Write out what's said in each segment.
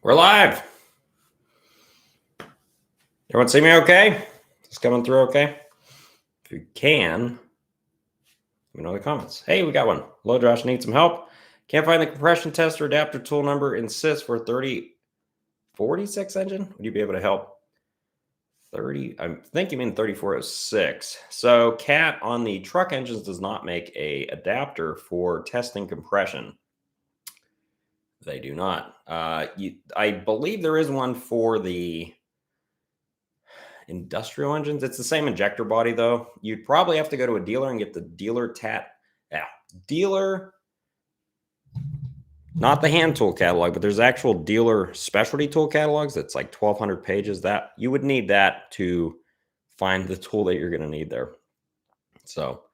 We're live. Everyone see me okay? Is coming through okay? If you can, let me know in the comments. Hey, we got one. Hello, Josh, need some help. Can't find the compression tester adapter tool number insists for 3046 engine. Would you be able to help? 30, I think you mean 3406. So CAT on the truck engines does not make a adapter for testing compression. They do not. I believe there is one for the industrial engines. It's the same injector body though. You'd probably have to go to a dealer and get the dealer dealer, not the hand tool catalog, but there's actual dealer specialty tool catalogs. That's like 1,200 pages. That you would need that to find the tool that you're going to need there. So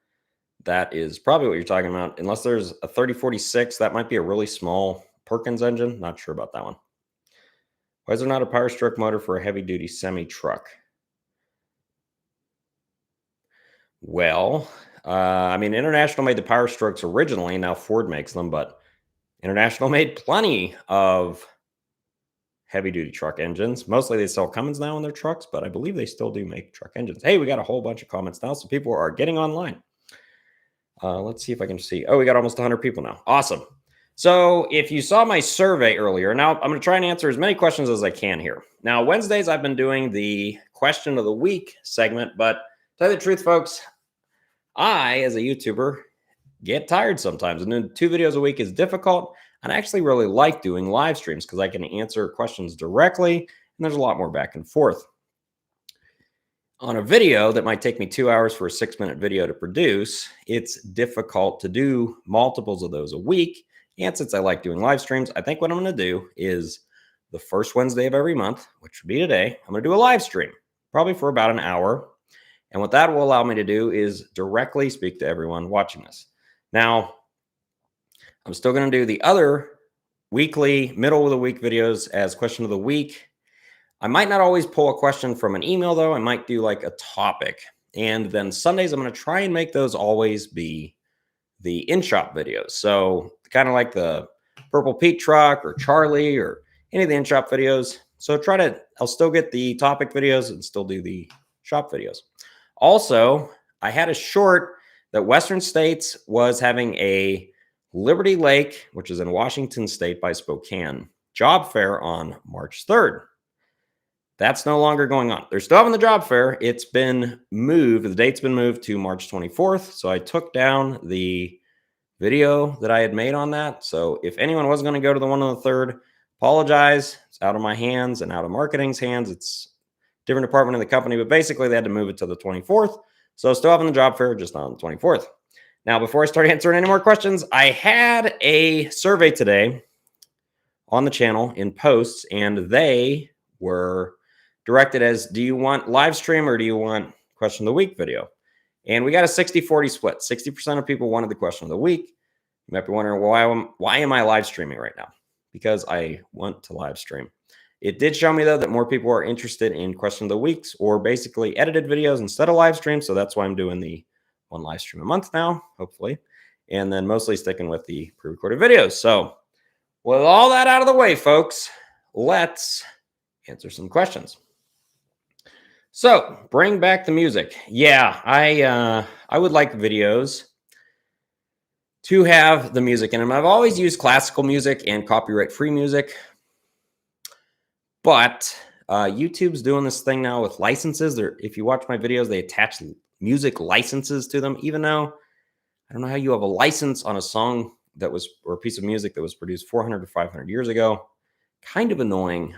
that is probably what you're talking about. Unless there's a 3046, that might be a really small Perkins engine. Not sure about that one. Why is there not a power stroke motor for a heavy duty semi truck? Well, I mean, International made the Power Strokes originally. Now Ford makes them, but International made plenty of heavy-duty truck engines. Mostly they sell Cummins now in their trucks, but I believe they still do make truck engines. Hey, we got a whole bunch of comments now, so people are getting online. Let's see if I can see. Oh, we got almost 100 people now. Awesome. So if you saw my survey earlier, now I'm going to try and answer as many questions as I can here. Now, Wednesdays, I've been doing the question of the week segment, but to tell you the truth, folks, I, as a YouTuber, get tired sometimes, and doing 2 videos a week is difficult. And I actually really like doing live streams because I can answer questions directly, and there's a lot more back and forth. On a video that might take me 2 hours for a 6-minute video to produce, it's difficult to do multiples of those a week. And since I like doing live streams, I think what I'm going to do is the first Wednesday of every month, which would be today, I'm going to do a live stream, probably for about an hour. And what that will allow me to do is directly speak to everyone watching this. Now, I'm still going to do the other weekly, middle of the week videos as question of the week. I might not always pull a question from an email, though. I might do like a topic. And then Sundays, I'm going to try and make those always be the in-shop videos. So kind of like the Purple Pete truck or Charlie or any of the in-shop videos. So I'll still get the topic videos and still do the shop videos. Also, I had a short that Western States was having a Liberty Lake, which is in Washington State by Spokane, job fair on March 3rd. That's no longer going on. They're still having the job fair. It's been moved. The date's been moved to March 24th. So I took down the video that I had made on that. So if anyone was going to go to the one on the 3rd, apologize. It's out of my hands and out of marketing's hands. It's different department of the company, but basically they had to move it to the 24th. So still having the job fair, just not on the 24th. Now, before I start answering any more questions, I had a survey today on the channel in posts, and they were directed as, do you want live stream or do you want question of the week video? And we got a 60-40 split. 60% of people wanted the question of the week. You might be wondering, why am I live streaming right now? Because I want to live stream. It did show me, though, that more people are interested in question of the weeks or basically edited videos instead of live stream. So that's why I'm doing the one live stream a month now, hopefully. And then mostly sticking with the pre-recorded videos. So with all that out of the way, folks, let's answer some questions. So bring back the music. Yeah, I would like videos to have the music in them. I've always used classical music and copyright-free music. But YouTube's doing this thing now with licenses. If you watch my videos, they attach music licenses to them, even though I don't know how you have a license on a song or a piece of music that was produced 400 to 500 years ago. Kind of annoying.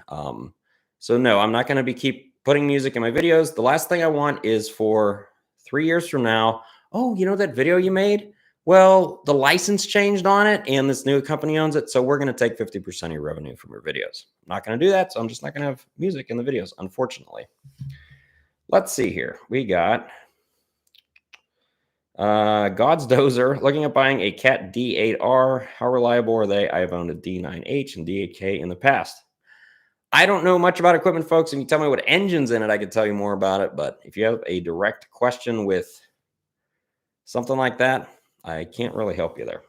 So no, I'm not going to keep putting music in my videos. The last thing I want is for 3 years from now, oh, you know that video you made? Well, the license changed on it and this new company owns it. So we're going to take 50% of your revenue from your videos. I'm not going to do that. So I'm just not going to have music in the videos, unfortunately. Let's see here. We got God's Dozer looking at buying a Cat D8R. How reliable are they? I have owned a D9H and D8K in the past. I don't know much about equipment, folks. And you tell me what engine's in it, I could tell you more about it. But if you have a direct question with something like that, I can't really help you there.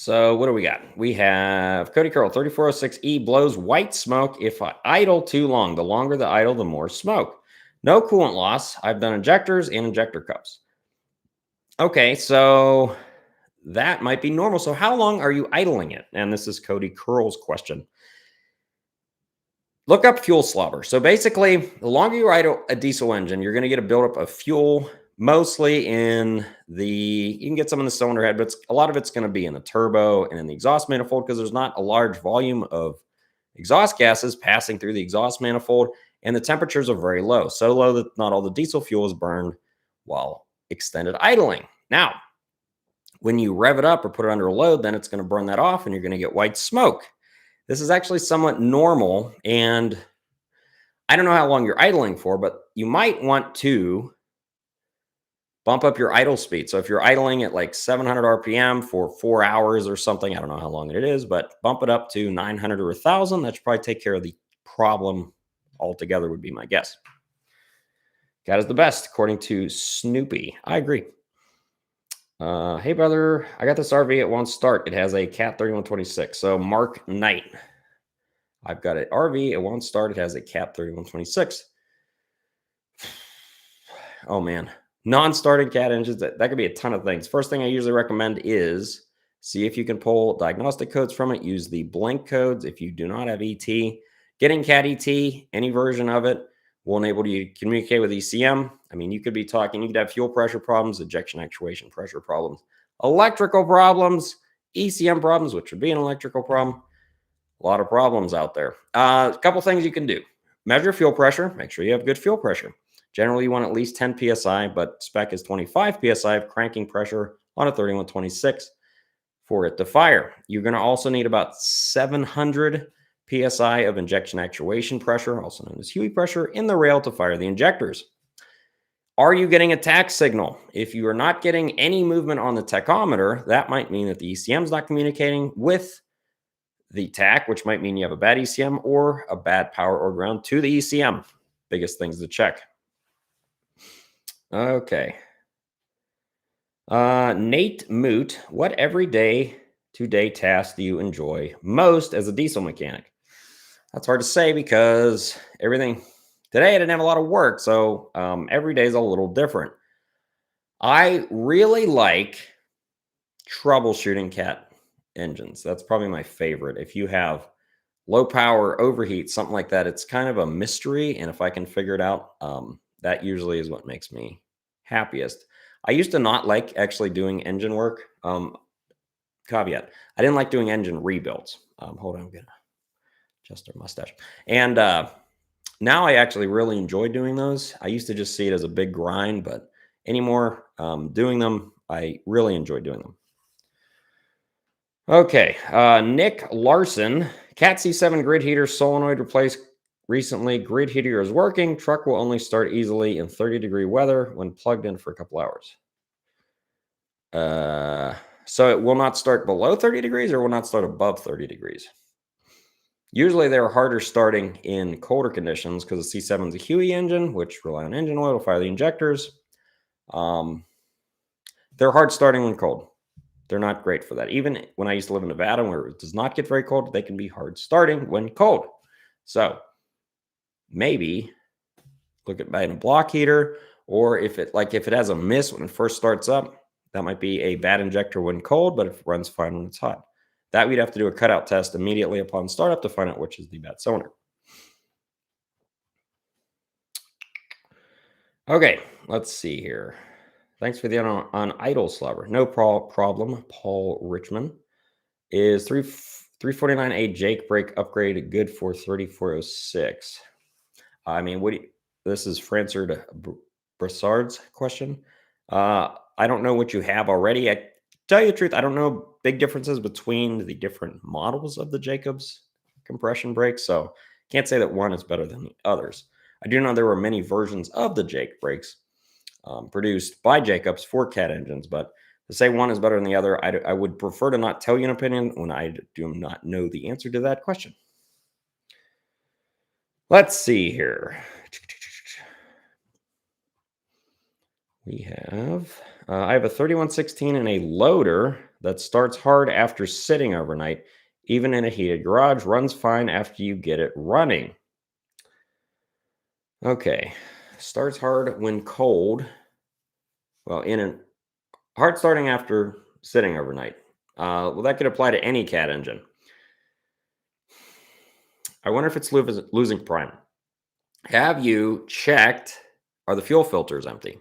So what do we got? We have Cody Curl 3406E blows white smoke if I idle too long. The longer the idle, the more smoke. No coolant loss. I've done injectors and injector cups. Okay, so that might be normal. So how long are you idling it? And this is Cody Curl's question. Look up fuel slobber. So basically, the longer you idle a diesel engine, you're going to get a buildup of fuel, mostly in you can get some in the cylinder head, but a lot of it's going to be in the turbo and in the exhaust manifold because there's not a large volume of exhaust gases passing through the exhaust manifold, and the temperatures are very low. So low that not all the diesel fuel is burned while extended idling. Now, when you rev it up or put it under a load, then it's going to burn that off and you're going to get white smoke. This is actually somewhat normal, and I don't know how long you're idling for, but you might want to bump up your idle speed. So if you're idling at like 700 RPM for 4 hours or something, I don't know how long it is, but bump it up to 900 or 1,000. That should probably take care of the problem altogether, would be my guess. God is the best, according to Snoopy. I agree. Hey, brother, I got this RV. It won't start. It has a Cat 3126. So Mark Knight. I've got an RV. It won't start. It has a Cat 3126. Oh, man. Non-starting Cat engines, that could be a ton of things. First thing I usually recommend is see if you can pull diagnostic codes from it. Use the blank codes if you do not have ET. Getting Cat ET, any version of it, will enable you to communicate with ECM. I mean, you could be talking, you could have fuel pressure problems, ejection actuation pressure problems, electrical problems, ECM problems, which would be an electrical problem. A lot of problems out there. A couple things you can do. Measure fuel pressure. Make sure you have good fuel pressure. Generally, you want at least 10 PSI, but spec is 25 PSI of cranking pressure on a 3126 for it to fire. You're going to also need about 700 PSI of injection actuation pressure, also known as HUE pressure, in the rail to fire the injectors. Are you getting a tach signal? If you are not getting any movement on the tachometer, that might mean that the ECM is not communicating with the tach, which might mean you have a bad ECM or a bad power or ground to the ECM. Biggest things to check. Okay. Nate Moot, what everyday to-day task do you enjoy most as a diesel mechanic? That's hard to say because everything today I didn't have a lot of work, so every day is a little different. I really like troubleshooting Cat engines. That's probably my favorite. If you have low power overheat, something like that, it's kind of a mystery, and if I can figure it out, that usually is what makes me happiest. I used to not like actually doing engine work. Caveat: I didn't like doing engine rebuilds. Hold on, I'm gonna adjust our mustache. And now I actually really enjoy doing those. I used to just see it as a big grind, but anymore, doing them, I really enjoy doing them. Okay, Nick Larson, Cat C7 grid heater solenoid replaced recently. Grid heater is working. Truck will only start easily in 30-degree weather when plugged in for a couple hours. So it will not start below 30 degrees or will not start above 30 degrees. Usually they're harder starting in colder conditions because the C7 is a HUE engine, which rely on engine oil to fire the injectors. They're hard starting when cold. They're not great for that. Even when I used to live in Nevada where it does not get very cold, they can be hard starting when cold. So maybe look at buying a block heater, or if it has a miss when it first starts up, that might be a bad injector when cold, but it runs fine when it's hot. That we'd have to do a cutout test immediately upon startup to find out which is the bad cylinder. Okay, let's see here. Thanks for the on idle slobber. No problem. Paul Richmond. Is 349A Jake brake upgrade good for 3406? I mean, this is Francard Brassard's question. I don't know what you have already. I tell you the truth, I don't know big differences between the different models of the Jacobs compression brakes, so can't say that one is better than the others. I do know there were many versions of the Jake brakes produced by Jacobs for Cat engines, but to say one is better than the other, I would prefer to not tell you an opinion when I do not know the answer to that question. Let's see here. We have, I have a 3116 and a loader. that starts hard after sitting overnight, even in a heated garage, runs fine after you get it running. Okay. Starts hard when cold. Well, in an hard starting after sitting overnight. Well, that could apply to any cat engine. I wonder if it's losing prime. Have you checked, are the fuel filters empty?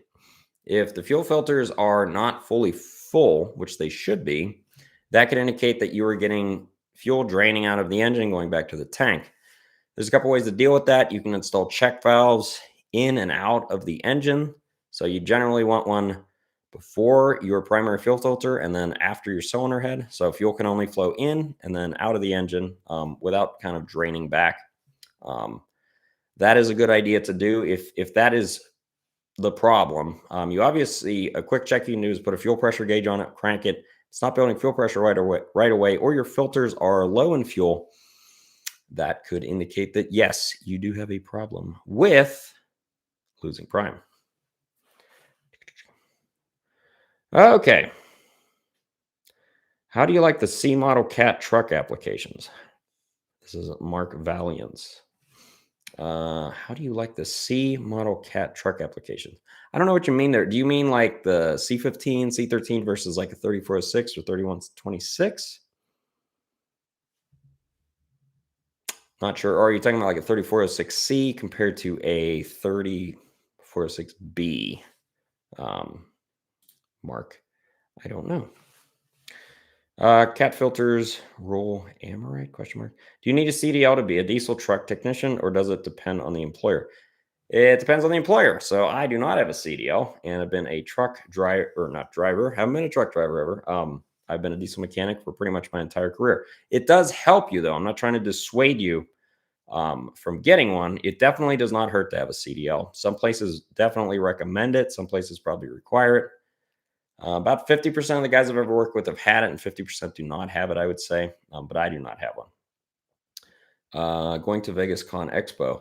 If the fuel filters are not fully full, which they should be, that could indicate that you are getting fuel draining out of the engine going back to the tank. There's a couple ways to deal with that. You can install check valves in and out of the engine. So you generally want one before your primary fuel filter and then after your cylinder head. So fuel can only flow in and then out of the engine without kind of draining back. That is a good idea to do if that is the problem. You obviously, a quick check you can do is put a fuel pressure gauge on it, crank it. It's not building fuel pressure right away, or your filters are low in fuel. That could indicate that, yes, you do have a problem with losing prime. Okay. How do you like the C model cat truck applications? This is Mark Valiance. How do you like the C model cat truck application? I don't know what you mean there. Do you mean like the C15, C13 versus like a 3406 or 3126? Not sure. Or are you talking about like a 3406C compared to a 3406B? Mark, I don't know. Cat filters, roll Amorite? Question mark. Do you need a CDL to be a diesel truck technician, or does it depend on the employer? It depends on the employer. So I do not have a CDL, and I've been a truck driver, or not driver. Haven't been a truck driver ever. I've been a diesel mechanic for pretty much my entire career. It does help you, though. I'm not trying to dissuade you from getting one. It definitely does not hurt to have a CDL. Some places definitely recommend it. Some places probably require it. About 50% of the guys I've ever worked with have had it, and 50% do not have it, I would say. But I do not have one. Going to Vegas Con Expo.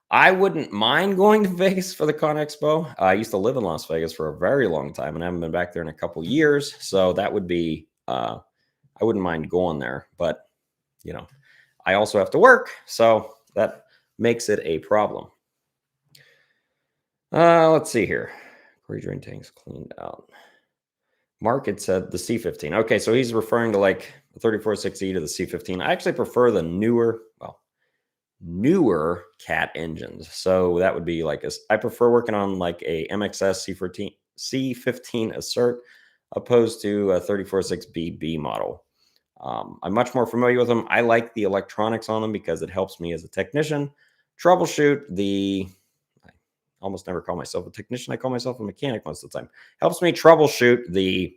I wouldn't mind going to Vegas for the Con Expo. I used to live in Las Vegas for a very long time and I haven't been back there in a couple years. So that would be, I wouldn't mind going there. But, you know, I also have to work. So that makes it a problem. Let's see here. Quarry drain tanks cleaned out. Mark had said the C15. Okay, so he's referring to like the 3460 to the C15. I actually prefer the newer cat engines. So that would be like I prefer working on like a MaxxForce C15 Assert opposed to a 34.6BB model. I'm much more familiar with them. I like the electronics on them because it helps me as a technician troubleshoot I almost never call myself a technician. I call myself a mechanic most of the time. Helps me troubleshoot the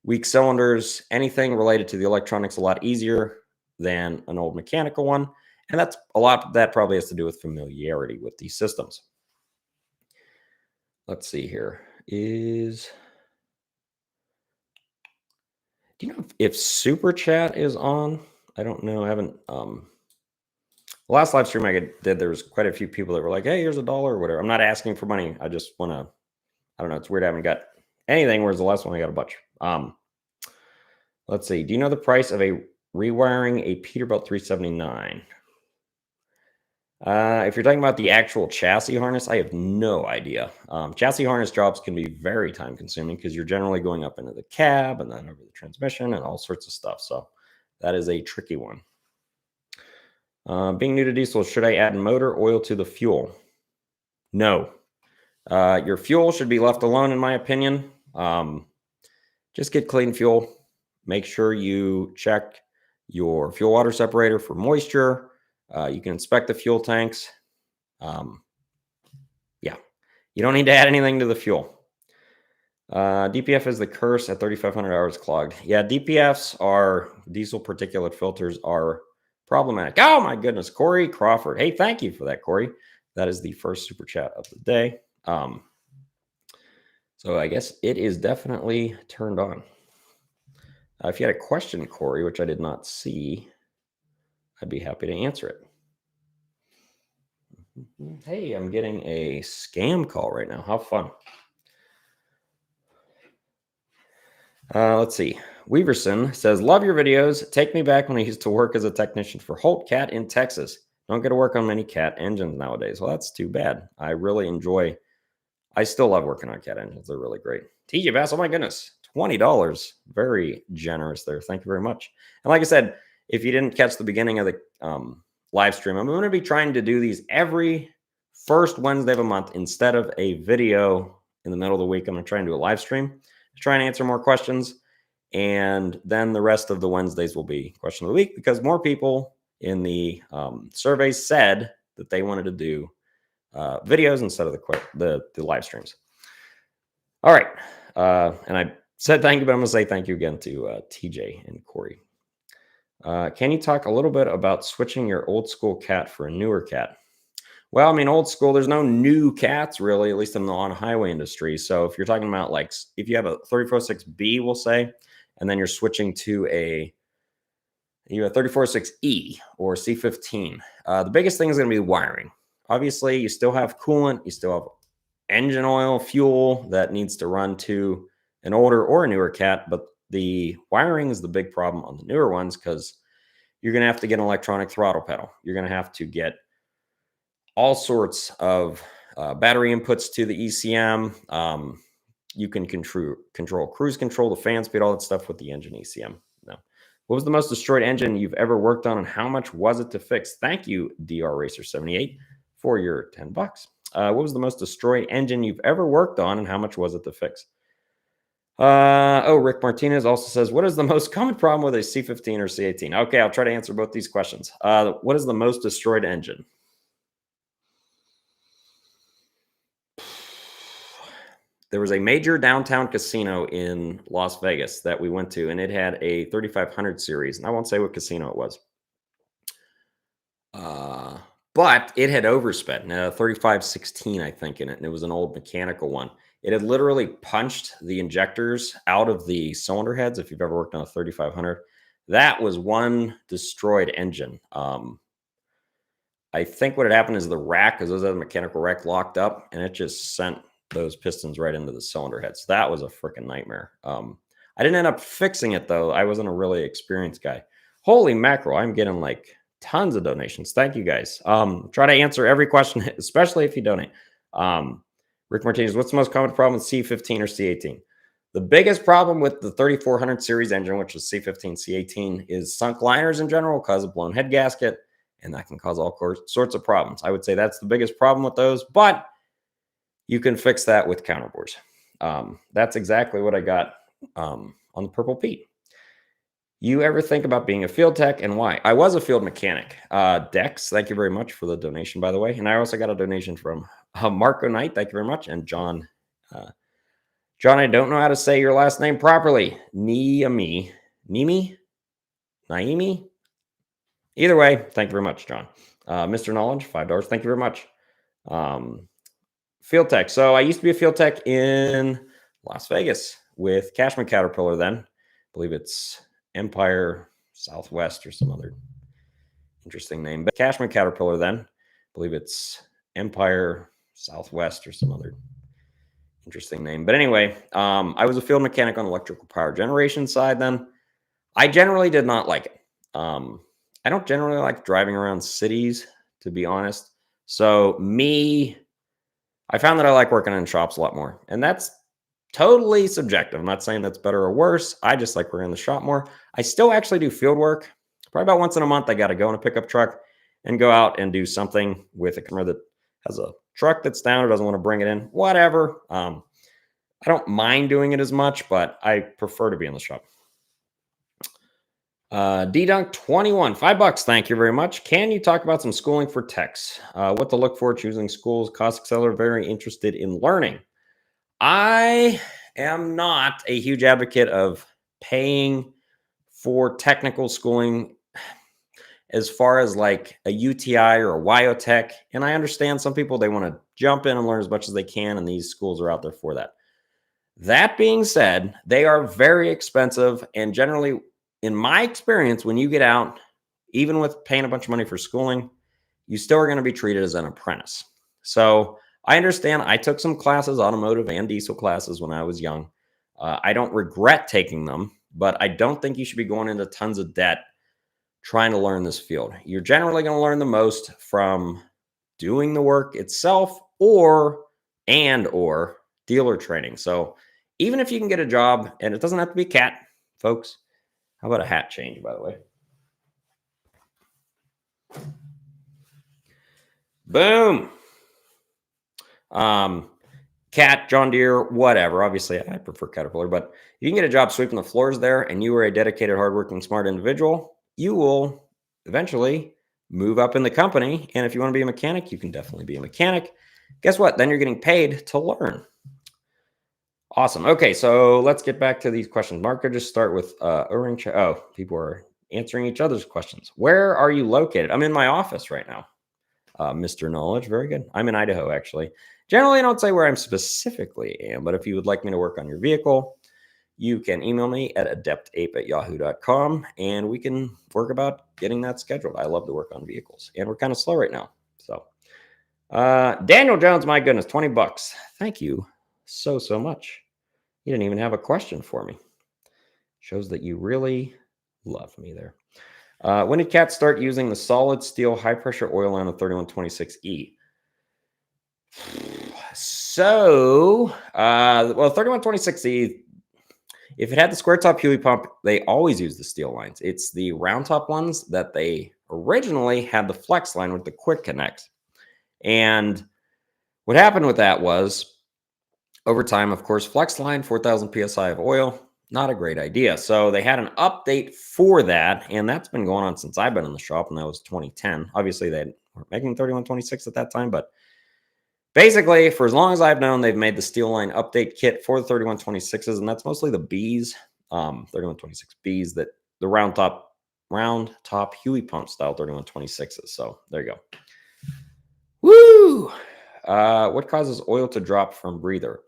weak cylinders, anything related to the electronics a lot easier than an old mechanical one. And that's a lot that probably has to do with familiarity with these systems. Let's see here. Do you know if Super Chat is on? I don't know. I haven't the last live stream I did, there was quite a few people that were like, hey, here's $1 or whatever. I'm not asking for money. I just want to, I don't know. It's weird I haven't got anything, whereas the last one I got a bunch. Let's see. Do you know the price of a rewiring a Peterbilt 379? If you're talking about the actual chassis harness, I have no idea. Chassis harness jobs can be very time consuming because you're generally going up into the cab and then over the transmission and all sorts of stuff. So that is a tricky one. Being new to diesel, should I add motor oil to the fuel? No. Your fuel should be left alone, in my opinion. Just get clean fuel. Make sure you check your fuel water separator for moisture. You can inspect the fuel tanks. Yeah, you don't need to add anything to the fuel. DPF is the curse at 3,500 hours clogged. Yeah, DPFs are diesel particulate filters are problematic. Oh my goodness, Corey Crawford. Hey, thank you for that, Corey. That is the first super chat of the day. So I guess it is definitely turned on. If you had a question, Corey, which I did not see, I'd be happy to answer it. Hey, I'm getting a scam call right now. How fun. Let's see. Weaverson says, love your videos. Take me back when I used to work as a technician for Holt Cat in Texas. Don't get to work on many Cat engines nowadays. Well, that's too bad. I still love working on Cat engines. They're really great. TJ Bass, oh my goodness, $20. Very generous there. Thank you very much. And like I said, if you didn't catch the beginning of the live stream, I'm going to be trying to do these every first Wednesday of a month instead of a video in the middle of the week. I'm going to try and do a live stream to try and answer more questions. And then the rest of the Wednesdays will be question of the week because more people in the surveys said that they wanted to do videos instead of the live streams. All right. And I said thank you, but I'm going to say thank you again to TJ and Corey. Can you talk a little bit about switching your old school Cat for a newer Cat? Well, I mean, old school, there's no new Cats really, at least in the on-highway industry. So if you're talking about like, if you have a 34.6B, we'll say, and then you're switching to a 34.6E or C15, the biggest thing is going to be wiring. Obviously, you still have coolant, you still have engine oil, fuel that needs to run to an older or a newer Cat, but the wiring is the big problem on the newer ones because you're going to have to get an electronic throttle pedal. You're going to have to get all sorts of battery inputs to the ECM. You can control cruise control, the fan speed, all that stuff with the engine ECM. No. What was the most destroyed engine you've ever worked on and how much was it to fix? Thank you, DR Racer 78, for your $10. What was the most destroyed engine you've ever worked on and how much was it to fix? Rick Martinez also says, what is the most common problem with a C15 or C18? Okay, I'll try to answer both these questions. What is the most destroyed engine? There was a major downtown casino in Las Vegas that we went to, and it had a 3500 series. And I won't say what casino it was. But it had overspent, 3516, I think, in it. And it was an old mechanical one. It had literally punched the injectors out of the cylinder heads. If you've ever worked on a 3500, that was one destroyed engine. I think what had happened is the rack, because those other mechanical rack locked up, and it just sent those pistons right into the cylinder head. So that was a freaking nightmare. I didn't end up fixing it, though. I wasn't a really experienced guy. Holy mackerel, I'm getting like tons of donations. Thank you, guys. Try to answer every question, especially if you donate. Rick Martinez, what's the most common problem with C15 or C18? The biggest problem with the 3400 series engine, which is C15, C18, is sunk liners in general, cause a blown head gasket, and that can cause all sorts of problems. I would say that's the biggest problem with those, but you can fix that with Counterbores. That's exactly what I got on the Purple Pete. You ever think about being a field tech and why? I was a field mechanic. Dex, thank you very much for the donation, by the way. And I also got a donation from Marco Knight. Thank you very much. And John. John, I don't know how to say your last name properly. Naimi? Either way, thank you very much, John. Mr. Knowledge, $5. Thank you very much. Field tech. So I used to be a field tech in Las Vegas with Cashman Caterpillar then. I believe it's Empire Southwest or some other interesting name. But Cashman Caterpillar then. I believe it's Empire Southwest or some other interesting name. But anyway, I was a field mechanic on electrical power generation side then. I generally did not like it. I don't generally like driving around cities, to be honest. So I found that I like working in shops a lot more. And that's totally subjective. I'm not saying that's better or worse. I just like working in the shop more. I still actually do field work. Probably about once in a month, I got to go in a pickup truck and go out and do something with a customer that has a truck that's down or doesn't want to bring it in. Whatever. I don't mind doing it as much, but I prefer to be in the shop. D-Dunk21, $5. Thank you very much. Can you talk about some schooling for techs? What to look for, choosing schools, cost accelerator, very interested in learning. I am not a huge advocate of paying for technical schooling as far as like a UTI or a WyoTech. And I understand some people, they want to jump in and learn as much as they can, and these schools are out there for that. That being said, they are very expensive, and generally, in my experience, when you get out, even with paying a bunch of money for schooling, you still are going to be treated as an apprentice. So I understand I took some classes, automotive and diesel classes when I was young. I don't regret taking them, but I don't think you should be going into tons of debt trying to learn this field. You're generally going to learn the most from doing the work itself or dealer training. So even if you can get a job, and it doesn't have to be cat, folks. How about a hat change, by the way? Boom. Cat, John Deere, whatever. Obviously, I prefer Caterpillar, but you can get a job sweeping the floors there, and you are a dedicated, hardworking, smart individual, you will eventually move up in the company. And if you want to be a mechanic, you can definitely be a mechanic. Guess what? Then you're getting paid to learn. Awesome. Okay, so let's get back to these questions. Mark, I'll just start with oh, people are answering each other's questions. Where are you located? I'm in my office right now. Mr. Knowledge, very good. I'm in Idaho, actually. Generally, I don't say where I'm specifically am, but if you would like me to work on your vehicle, you can email me at adeptape@yahoo.com, and we can work about getting that scheduled. I love to work on vehicles, and we're kind of slow right now. So, Daniel Jones, my goodness, $20. Thank you so much. You didn't even have a question for me. Shows that you really love me there. When did Cat start using the solid steel high pressure oil line of 3126E? So, well, 3126E, if it had the square top Huey pump, they always use the steel lines. It's the round top ones that they originally had the flex line with the quick connect. And what happened with that was, over time, of course, flex line, 4,000 PSI of oil, not a great idea. So they had an update for that, and that's been going on since I've been in the shop, and that was 2010. Obviously, they weren't making 3126 at that time, but basically, for as long as I've known, they've made the steel line update kit for the 3126s, and that's mostly the Bs, 3126Bs, that the round top Huey pump style 3126s. So there you go. Woo! What causes oil to drop from breather?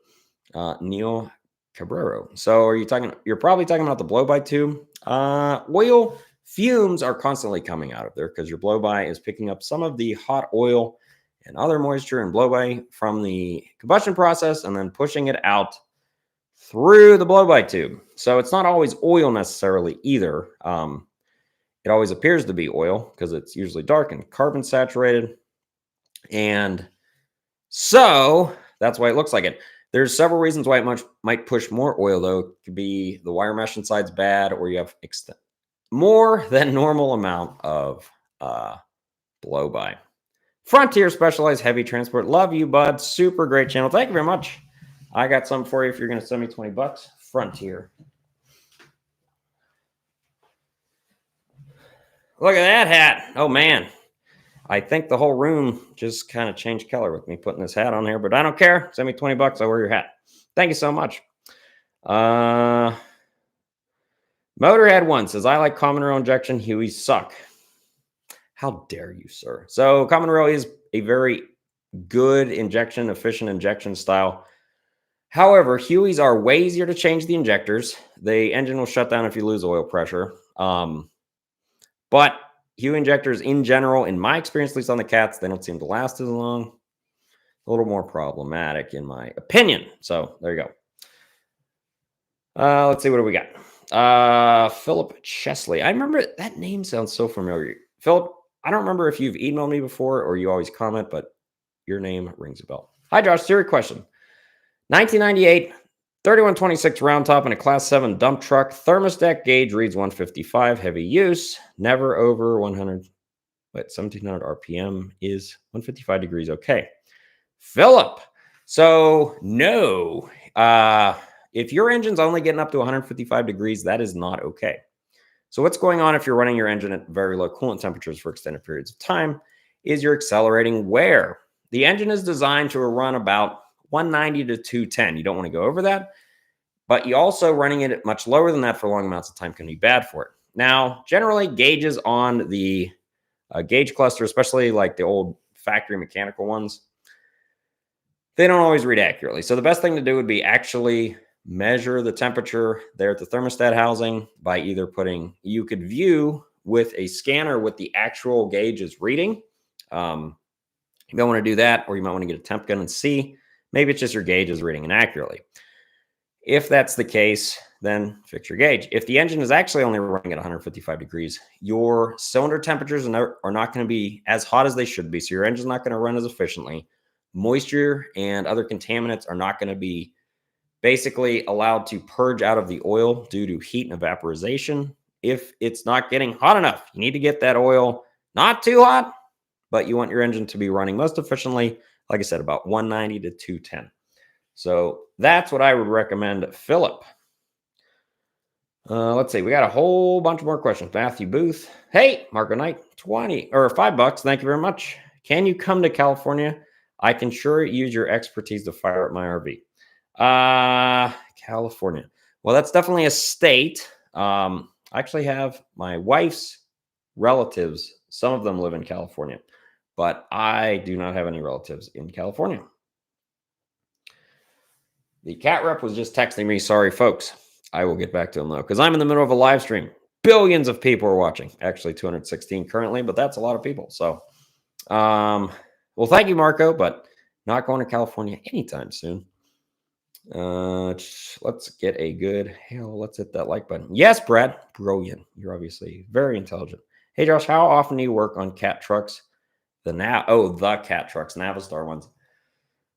Neil Cabrero. So you're probably talking about the blow-by tube. Oil fumes are constantly coming out of there because your blow-by is picking up some of the hot oil and other moisture and blow-by from the combustion process and then pushing it out through the blow-by tube. So it's not always oil necessarily either. It always appears to be oil because it's usually dark and carbon saturated. And so that's why it looks like it. There's several reasons why it might push more oil, though. It could be the wire mesh inside's bad, or you have more than normal amount of blow-by. Frontier Specialized Heavy Transport. Love you, bud. Super great channel. Thank you very much. I got some for you if you're going to send me $20. Frontier. Look at that hat. Oh, man. I think the whole room just kind of changed color with me putting this hat on here, but I don't care. Send me $20. I'll wear your hat. Thank you so much. Motorhead1 says, I like common rail injection. Hueys suck. How dare you, sir? So common rail is a very good injection, efficient injection style. However, Hueys are way easier to change the injectors. The engine will shut down if you lose oil pressure. But Huey injectors in general, in my experience, at least on the Cats, they don't seem to last as long. A little more problematic in my opinion. So there you go. Let's see, what do we got? Philip Chesley. I remember that name sounds so familiar. Philip, I don't remember if you've emailed me before or you always comment, but your name rings a bell. Hi, Josh. Serious question. 1998, 3126 round top in a class 7 dump truck. Thermostat gauge reads 155. Heavy use. Never over 1700 RPM is 155 degrees. Okay. Philip. So no, if your engine's only getting up to 155 degrees, that is not okay. So what's going on if you're running your engine at very low coolant temperatures for extended periods of time is you're accelerating wear. The engine is designed to run about 190 to 210. You don't want to go over that, but you also running it at much lower than that for long amounts of time can be bad for it. Now, generally gauges on the gauge cluster, especially like the old factory mechanical ones, they don't always read accurately. So the best thing to do would be actually measure the temperature there at the thermostat housing by either you could view with a scanner what the actual gauge is reading. You might want to do that, or you might want to get a temp gun and see. Maybe it's just your gauge is reading inaccurately. If that's the case, then fix your gauge. If the engine is actually only running at 155 degrees, your cylinder temperatures are not going to be as hot as they should be. So your engine's not going to run as efficiently. Moisture and other contaminants are not going to be basically allowed to purge out of the oil due to heat and evaporization. If it's not getting hot enough, you need to get that oil not too hot, but you want your engine to be running most efficiently, like I said, about 190 to 210. So that's what I would recommend, Philip. Let's see. We got a whole bunch more questions. Matthew Booth. Hey, Marco Knight, 20 or $5. Thank you very much. Can you come to California? I can sure use your expertise to fire up my RV. California. Well, that's definitely a state. I actually have my wife's relatives. Some of them live in California, but I do not have any relatives in California. The cat rep was just texting me. Sorry, folks. I will get back to him, though, because I'm in the middle of a live stream. Billions of people are watching. Actually, 216 currently, but that's a lot of people. So, well, thank you, Marco, but not going to California anytime soon. Let's get a good hell. Let's hit that like button. Yes, Brad. Brilliant. You're obviously very intelligent. Hey, Josh, how often do you work on cat trucks? The cat trucks, Navistar ones.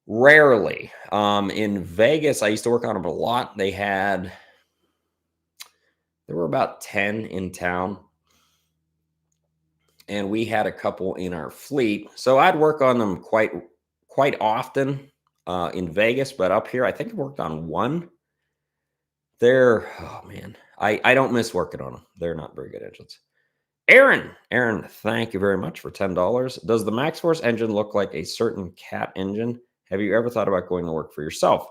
Rarely. In Vegas, I used to work on them a lot. There were about 10 in town, and we had a couple in our fleet. So I'd work on them quite often in Vegas, but up here, I think I worked on one. Oh man, I don't miss working on them. They're not very good engines. Aaron, thank you very much for $10. Does the MaxxForce engine look like a certain cat engine? Have you ever thought about going to work for yourself?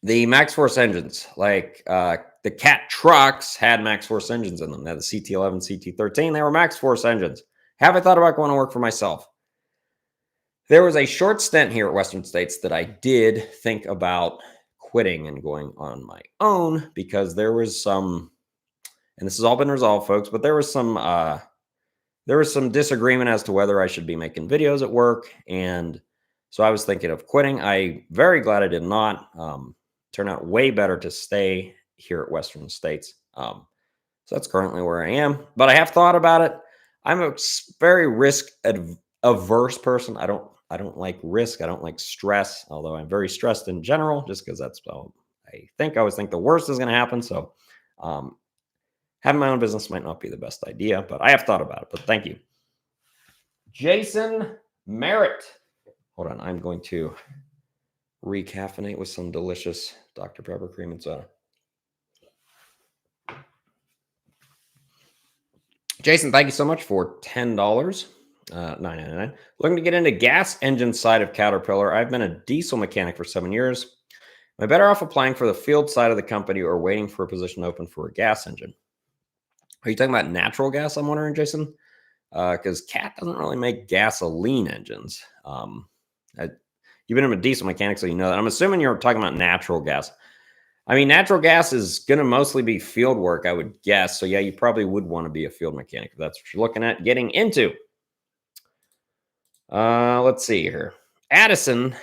The MaxxForce engines, like the cat trucks, had MaxxForce engines in them. They had the CT11, CT13. They were MaxxForce engines. Have I thought about going to work for myself? There was a short stint here at Western States that I did think about quitting and going on my own because there was some, and this has all been resolved, folks, but there was some disagreement as to whether I should be making videos at work. And so I was thinking of quitting. I'm very glad I did not. Turned out way better to stay here at Western States. So that's currently where I am, but I have thought about it. I'm a very risk averse person. I don't like risk. I don't like stress, although I'm very stressed in general, just because that's I always think the worst is going to happen. So having my own business might not be the best idea, but I have thought about it. But thank you. Jason Merritt. Hold on. I'm going to recaffeinate with some delicious Dr. Pepper cream and soda. Jason, thank you so much for $10. $9.99. Looking to get into gas engine side of Caterpillar. I've been a diesel mechanic for 7 years. Am I better off applying for the field side of the company or waiting for a position open for a gas engine? Are you talking about natural gas, I'm wondering, Jason? Because Cat doesn't really make gasoline engines. You've been a diesel mechanic, so you know that. I'm assuming you're talking about natural gas. I mean, natural gas is going to mostly be field work, I would guess. So, yeah, you probably would want to be a field mechanic if that's what you're looking at getting into. Let's see here. Addison,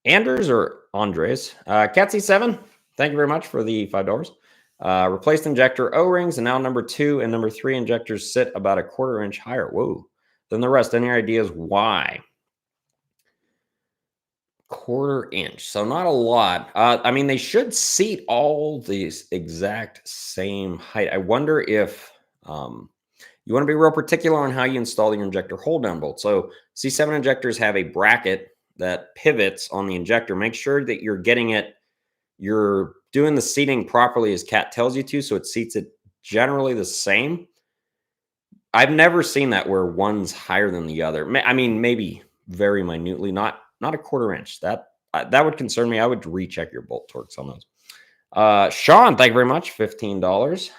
Anders or Andres? Cat C7, thank you very much for the $5. Replaced injector O-rings, and now number 2 and number 3 injectors sit about a 1/4 inch higher. Whoa. Than the rest. Any ideas why? 1/4 inch. So not a lot. I mean, they should seat all these exact same height. I wonder if you want to be real particular on how you install your injector hold down bolt. So C7 injectors have a bracket that pivots on the injector. Make sure that you're doing the seating properly as Cat tells you to, so it seats it generally the same. I've never seen that where one's higher than the other. I mean, maybe very minutely, not a 1/4 inch. That would concern me. I would recheck your bolt torques on those. Sean, thank you very much. $15.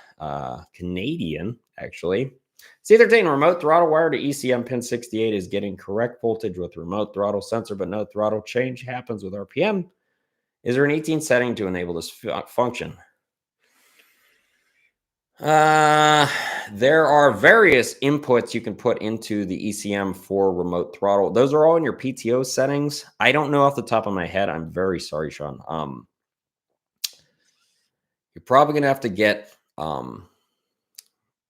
Canadian, actually. C13 remote throttle wire to ECM pin 68 is getting correct voltage with remote throttle sensor, but no throttle change happens with RPM. Is there an 18 setting to enable this function? There are various inputs you can put into the ECM for remote throttle. Those are all in your PTO settings. I don't know off the top of my head. I'm very sorry, Sean. you're probably going to have to get a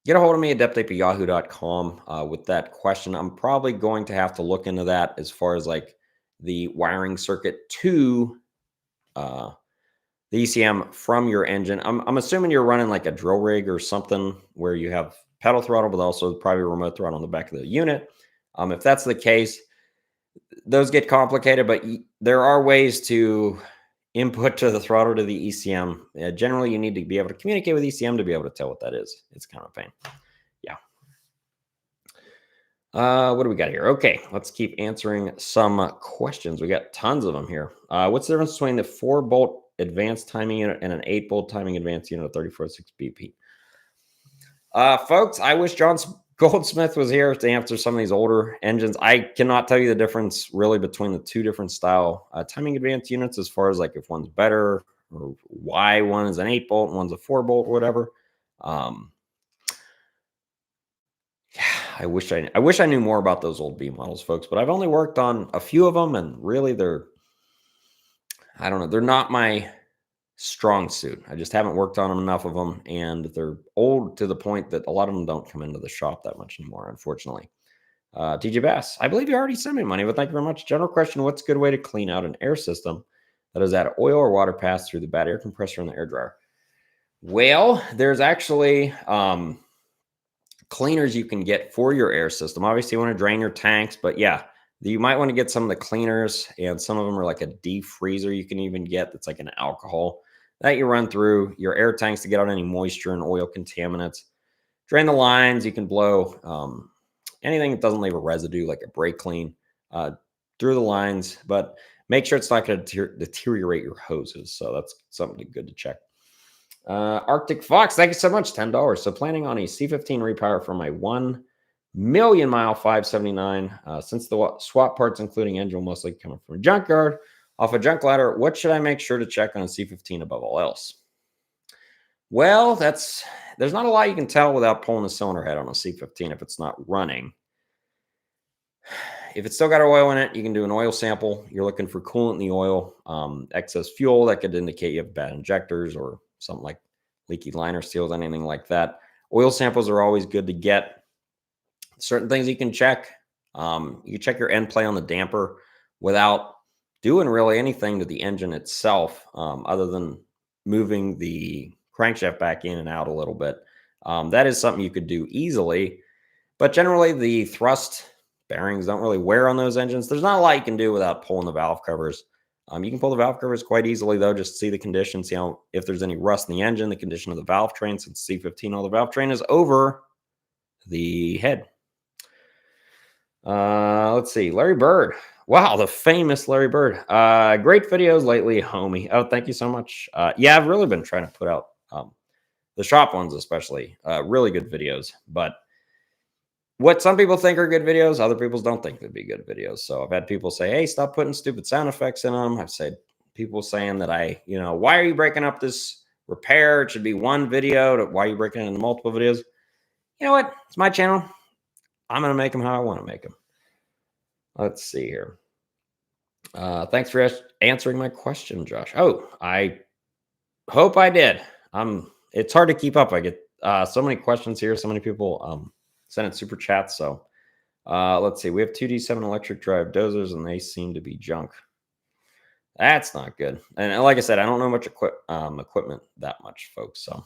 hold of me at depthape@yahoo.com with that question. I'm probably going to have to look into that as far as like the wiring circuit to the ECM from your engine. I'm assuming you're running like a drill rig or something where you have pedal throttle, but also probably remote throttle on the back of the unit. If that's the case, those get complicated, but there are ways to input to the throttle to the ECM. Generally, you need to be able to communicate with ECM to be able to tell what that is. It's kind of a pain. Yeah. What do we got here? Okay, let's keep answering some questions. We got tons of them here. What's the difference between the 4-bolt advanced timing unit and an 8-bolt timing advanced unit of 34.6 BP? Folks, I wish John Goldsmith was here to answer some of these older engines. I cannot tell you the difference really between the two different style timing advanced units as far as like if one's better or why one is an 8-bolt and one's a 4-bolt or whatever. I wish I knew more about those old B models, folks, but I've only worked on a few of them, and really I don't know, they're not my strong suit. I just haven't worked on them enough of them, and they're old to the point that a lot of them don't come into the shop that much anymore, unfortunately. TJ Bass, I believe you already sent me money, but thank you very much. General question, what's a good way to clean out an air system that has had oil or water pass through the bad air compressor and the air dryer? Well, there's actually cleaners you can get for your air system. Obviously, you want to drain your tanks, but yeah, you might want to get some of the cleaners, and some of them are like a defreezer you can even get that's like an alcohol that you run through your air tanks to get out any moisture and oil contaminants. Drain the lines. You can blow anything that doesn't leave a residue, like a brake clean, through the lines, but make sure it's not going to deteriorate your hoses. So that's something good to check. Arctic Fox, thank you so much, $10. So planning on a C15 repower for my 1 million mile 579. Since the swap parts, including engine, will mostly coming from a junkyard off a junk ladder, what should I make sure to check on a C15 above all else? Well, there's not a lot you can tell without pulling the cylinder head on a C15 if it's not running. If it's still got oil in it, you can do an oil sample. You're looking for coolant in the oil, excess fuel that could indicate you have bad injectors or something like leaky liner seals, anything like that. Oil samples are always good to get. Certain things you can check. You can check your end play on the damper without doing really anything to the engine itself, other than moving the crankshaft back in and out a little bit. That is something you could do easily, but generally the thrust bearings don't really wear on those engines. There's not a lot you can do without pulling the valve covers. You can pull the valve covers quite easily, though. Just see the condition, see if there's any rust in the engine, the condition of the valve train. Since C15, all the valve train is over the head. Let's see. Larry Bird. Wow, the famous Larry Bird. Great videos lately, homie. Oh, thank you so much. Yeah, I've really been trying to put out the shop ones, especially really good videos. But what some people think are good videos, other people don't think would be good videos. So I've had people say, hey, stop putting stupid sound effects in them. I've said people saying that why are you breaking up this repair? It should be one video. Why are you breaking it into multiple videos? You know what? It's my channel. I'm going to make them how I want to make them. Let's see here. Thanks for answering my question, Josh. Oh, I hope I did. It's hard to keep up. I get so many questions here. So many people send it super chats. So let's see. We have 2D7 electric drive dozers, and they seem to be junk. That's not good. And like I said, I don't know much equipment that much, folks. So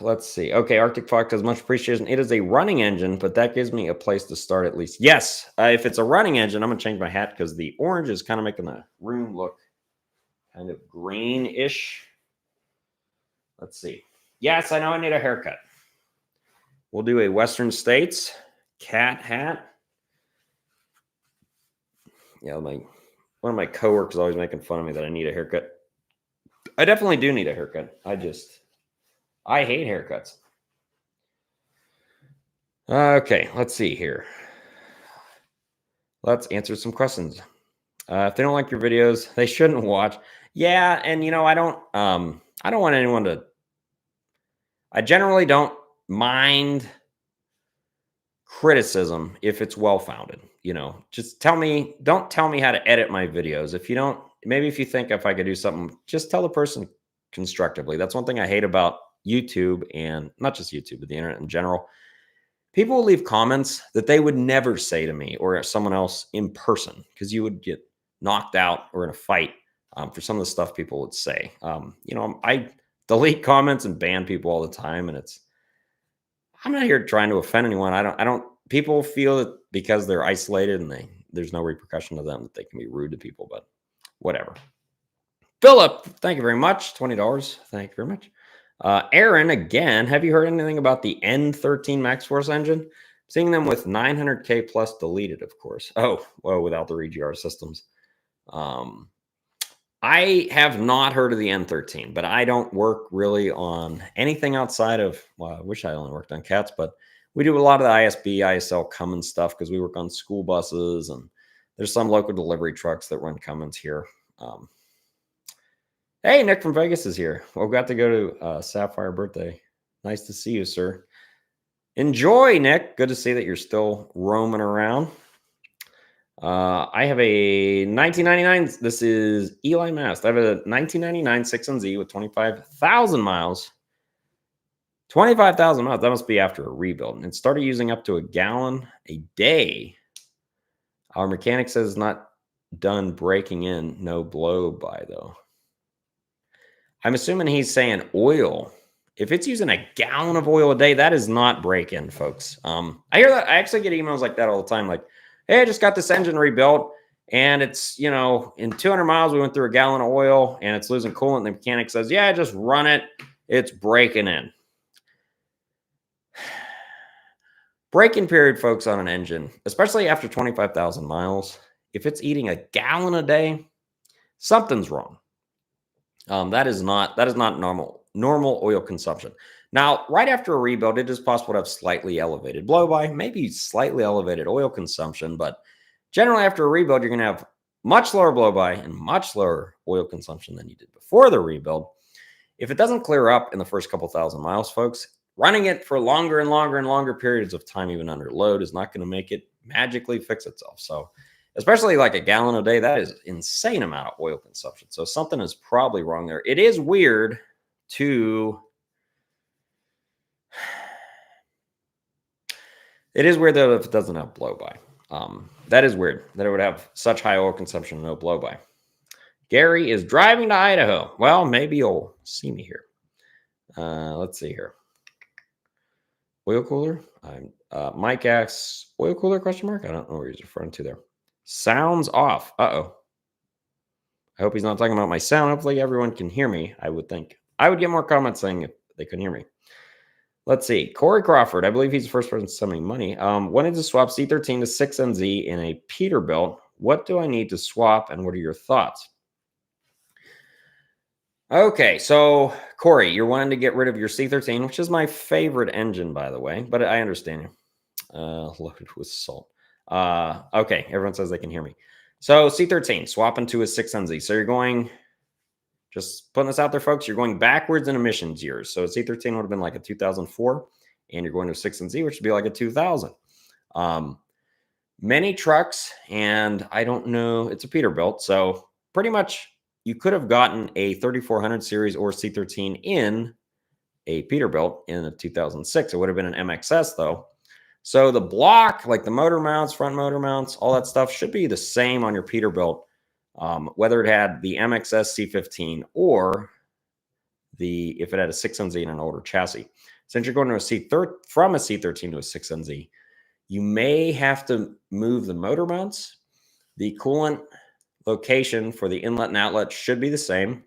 let's see. Okay, Arctic Fox has much appreciation. It is a running engine, but that gives me a place to start at least. Yes, if it's a running engine, I'm gonna change my hat because the orange is kind of making the room look kind of greenish. Let's see. Yes, I know I need a haircut. We'll do a Western States cat hat. Yeah, one of my coworkers is always making fun of me that I need a haircut. I definitely do need a haircut. I hate haircuts. Okay, let's see here. Let's answer some questions. If they don't like your videos, they shouldn't watch. Yeah, and I don't want anyone to. I generally don't mind criticism if it's well-founded. Just don't tell me how to edit my videos. If you don't, maybe if you think if I could do something, just tell the person constructively. That's one thing I hate about YouTube, and not just YouTube, but the internet in general. People will leave comments that they would never say to me or someone else in person, because you would get knocked out or in a fight for some of the stuff people would say. I delete comments and ban people all the time, and I'm not here trying to offend anyone. I don't. People feel that because they're isolated and there's no repercussion to them that they can be rude to people, but whatever. Philip, thank you very much. $20. Thank you very much. Aaron, again, have you heard anything about the N13 MaxxForce engine? Seeing them with 900K plus deleted, of course. Oh, well, without the ReGR systems. I have not heard of the N13, but I don't work really on anything outside of, well, I wish I only worked on cats, but we do a lot of the ISB, ISL Cummins stuff because we work on school buses, and there's some local delivery trucks that run Cummins here. Hey, Nick from Vegas is here. Well, got to go to Sapphire birthday. Nice to see you, sir. Enjoy, Nick. Good to see that you're still roaming around. I have a 1999. This is Eli Mast. I have a 1999 6NZ with 25,000 miles. 25,000 miles. That must be after a rebuild. And it started using up to a gallon a day. Our mechanic says it's not done breaking in. No blow by, though. I'm assuming he's saying oil. If it's using a gallon of oil a day, that is not break-in, folks. I hear that. I actually get emails like that all the time. Like, hey, I just got this engine rebuilt, and it's, in 200 miles, we went through a gallon of oil, and it's losing coolant. And the mechanic says, yeah, just run it. It's breaking in. Break-in period, folks, on an engine, especially after 25,000 miles, if it's eating a gallon a day, something's wrong. That is not normal oil consumption. Now, right after a rebuild, it is possible to have slightly elevated blow-by, maybe slightly elevated oil consumption, but generally after a rebuild, you're going to have much lower blow-by and much lower oil consumption than you did before the rebuild. If it doesn't clear up in the first couple thousand miles, folks, running it for longer and longer and longer periods of time, even under load, is not going to make it magically fix itself. So, especially like a gallon a day, that is insane amount of oil consumption. So something is probably wrong there. It is weird to... It is weird, though, if it doesn't have blow-by. That is weird, that it would have such high oil consumption and no blow-by. Gary is driving to Idaho. Well, maybe you'll see me here. Let's see here. Oil cooler? Mike asks, oil cooler, question mark? I don't know where he's referring to there. Sounds off. Uh-oh. I hope he's not talking about my sound. Hopefully everyone can hear me, I would think. I would get more comments saying if they couldn't hear me. Let's see. Corey Crawford, I believe he's the first person to send me money. Wanted to swap C13 to 6NZ in a Peterbilt. What do I need to swap, and what are your thoughts? Okay, so Corey, you're wanting to get rid of your C13, which is my favorite engine, by the way, but I understand you. Loaded with salt. Okay, everyone says they can hear me. So C13, swapping to a 6NZ. So you're going, just putting this out there, folks, you're going backwards in emissions years. So a C13 would have been like a 2004, and you're going to a 6NZ, which would be like a 2000. Many trucks, and I don't know, it's a Peterbilt, so pretty much you could have gotten a 3400 series or C13 in a Peterbilt in a 2006. It would have been an MXS, though. So the block, like the motor mounts, front motor mounts, all that stuff should be the same on your Peterbilt, whether it had the MXS C15 or if it had a 6NZ and an older chassis. Since you're going to from a C13 to a 6NZ, you may have to move the motor mounts. The coolant location for the inlet and outlet should be the same.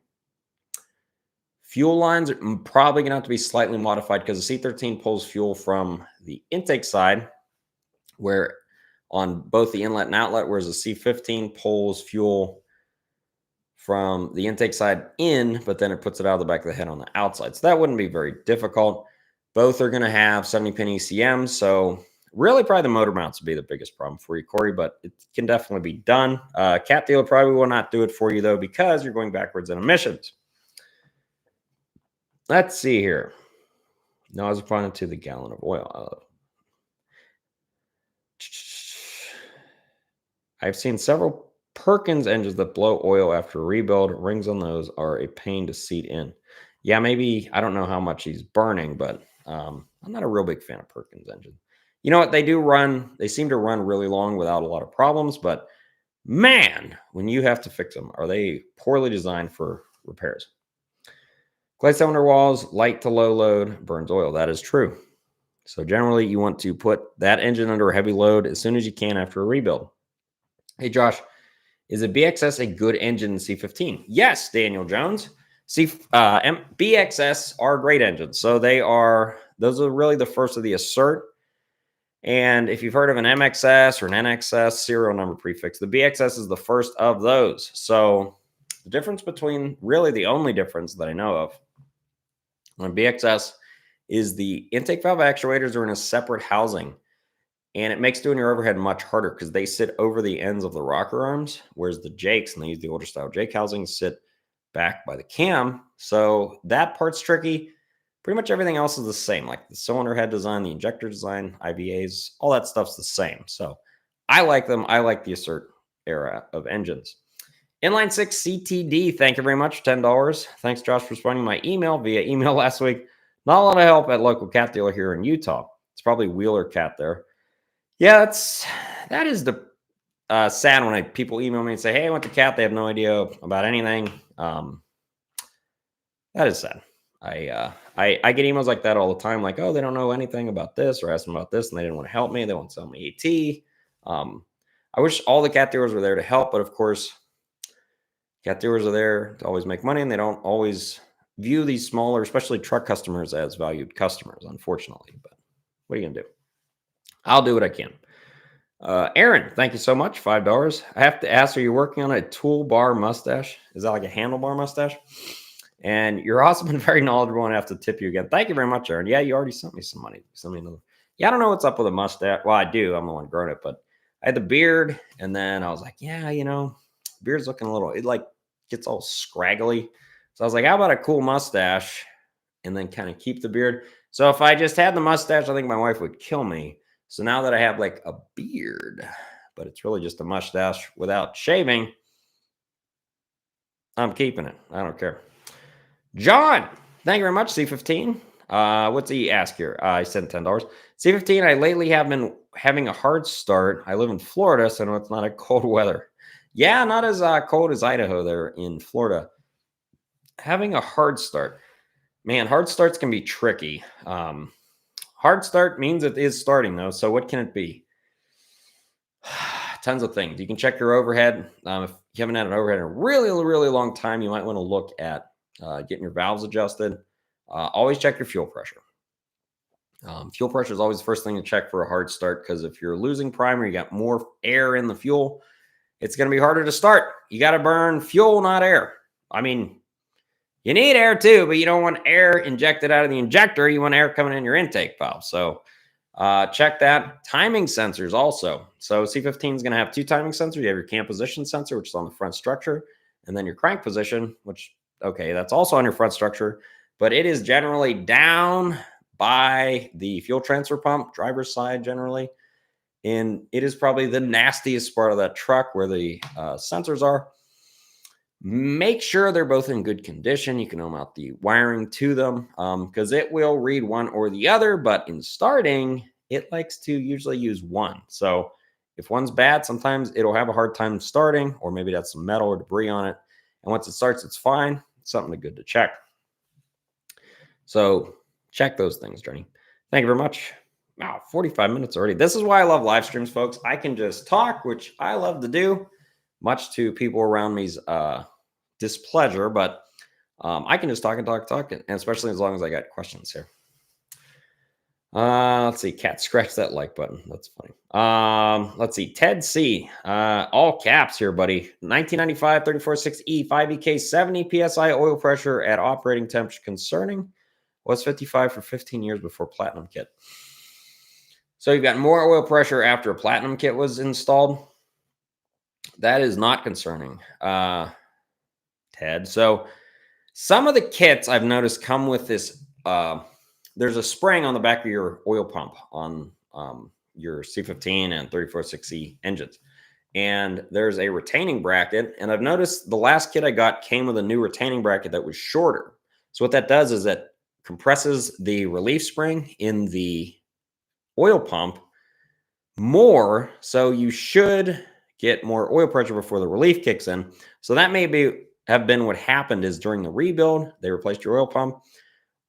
Fuel lines are probably going to have to be slightly modified because the C13 pulls fuel from the intake side, where on both the inlet and outlet, whereas the C15 pulls fuel from the intake side in, but then it puts it out of the back of the head on the outside. So that wouldn't be very difficult. Both are going to have 70-pin ECMs, so really probably the motor mounts would be the biggest problem for you, Corey, but it can definitely be done. Cat dealer probably will not do it for you, though, because you're going backwards in emissions. Let's see here. No, I was applying to the gallon of oil. I've seen several Perkins engines that blow oil after a rebuild. Rings on those are a pain to seat in. Yeah, maybe I don't know how much he's burning, but I'm not a real big fan of Perkins engine. You know what? They do run, they seem to run really long without a lot of problems, but man, when you have to fix them, are they poorly designed for repairs? Clay cylinder walls, light to low load, burns oil. That is true. So generally, you want to put that engine under a heavy load as soon as you can after a rebuild. Hey, Josh, is a BXS a good engine in C15? Yes, Daniel Jones. BXS are great engines. So those are really the first of the Assert. And if you've heard of an MXS or an NXS serial number prefix, the BXS is the first of those. So the difference between, really the only difference that I know of on BXS is the intake valve actuators are in a separate housing. And it makes doing your overhead much harder because they sit over the ends of the rocker arms, whereas the Jakes, and they use the older style Jake housings, sit back by the cam. So that part's tricky. Pretty much everything else is the same, like the cylinder head design, the injector design, IVAs, all that stuff's the same. So I like them. I like the Assert era of engines. Inline 6 CTD, thank you very much, $10. Thanks, Josh, for responding to my email via email last week. Not a lot of help at local cat dealer here in Utah. It's probably Wheeler Cat there. Yeah, that is the sad when people email me and say, "Hey, I went to Cat." They have no idea about anything. That is sad. I get emails like that all the time, like, "Oh, they don't know anything about this," or ask them about this, and they didn't want to help me. They won't sell me AT. I wish all the cat dealers were there to help, but of course, cat dealers are there to always make money, and they don't always view these smaller, especially truck customers, as valued customers, unfortunately. But what are you gonna do? I'll do what I can. Aaron, thank you so much. $5. I have to ask, are you working on a toolbar mustache? Is that like a handlebar mustache? And you're also been very knowledgeable, and I have to tip you again. Thank you very much, Aaron. Yeah, you already sent me some money. Send me another. Yeah, I don't know what's up with a mustache. Well, I do. I'm the one growing it, but I had the beard, and then I was like, yeah, beard's looking a little, it like gets all scraggly. So I was like, how about a cool mustache and then kind of keep the beard? So if I just had the mustache, I think my wife would kill me. So now that I have like a beard, but it's really just a mustache without shaving, I'm keeping it. I don't care. John, thank you very much. C15. What's he ask here? I sent $10. C15. I lately have been having a hard start. I live in Florida, so no, it's not a cold weather. Yeah, not as cold as Idaho there in Florida. Having a hard start. Man, hard starts can be tricky. Hard start means it is starting, though. So what can it be? Tons of things. You can check your overhead. If you haven't had an overhead in a really, really long time, you might want to look at getting your valves adjusted. Always check your fuel pressure. Fuel pressure is always the first thing to check for a hard start, because if you're losing primer, you got more air in the fuel, it's going to be harder to start. You got to burn fuel, not air. I mean, you need air too, but you don't want air injected out of the injector. You want air coming in your intake valve. So check that. Timing sensors also. So C15 is going to have two timing sensors. You have your cam position sensor, which is on the front structure, and then your crank position, which, okay, that's also on your front structure, but it is generally down by the fuel transfer pump, driver's side generally. And it is probably the nastiest part of that truck where the sensors are. Make sure they're both in good condition. You can mount the wiring to them because it will read one or the other, but in starting, it likes to usually use one. So if one's bad, sometimes it'll have a hard time starting, or maybe that's some metal or debris on it. And once it starts, it's fine. It's something good to check. So check those things, Journey. Thank you very much. Wow, 45 minutes already. This is why I love live streams, folks. I can just talk, which I love to do, much to people around me's displeasure, but I can just talk, and especially as long as I got questions here. Let's see. Cat, scratch that like button. That's funny. Let's see. Ted C. All caps here, buddy. 1995 346E 5EK 70 PSI oil pressure at operating temperature concerning. Was 55 for 15 years before platinum kit. So you've got more oil pressure after a platinum kit was installed. That is not concerning, Ted. So some of the kits I've noticed come with this. There's a spring on the back of your oil pump on your C15 and 346E engines. and there's a retaining bracket. And I've noticed the last kit I got came with a new retaining bracket that was shorter. So what that does is it compresses the relief spring in the oil pump more, so you should get more oil pressure before the relief kicks in. So that may have been what happened is during the rebuild, they replaced your oil pump,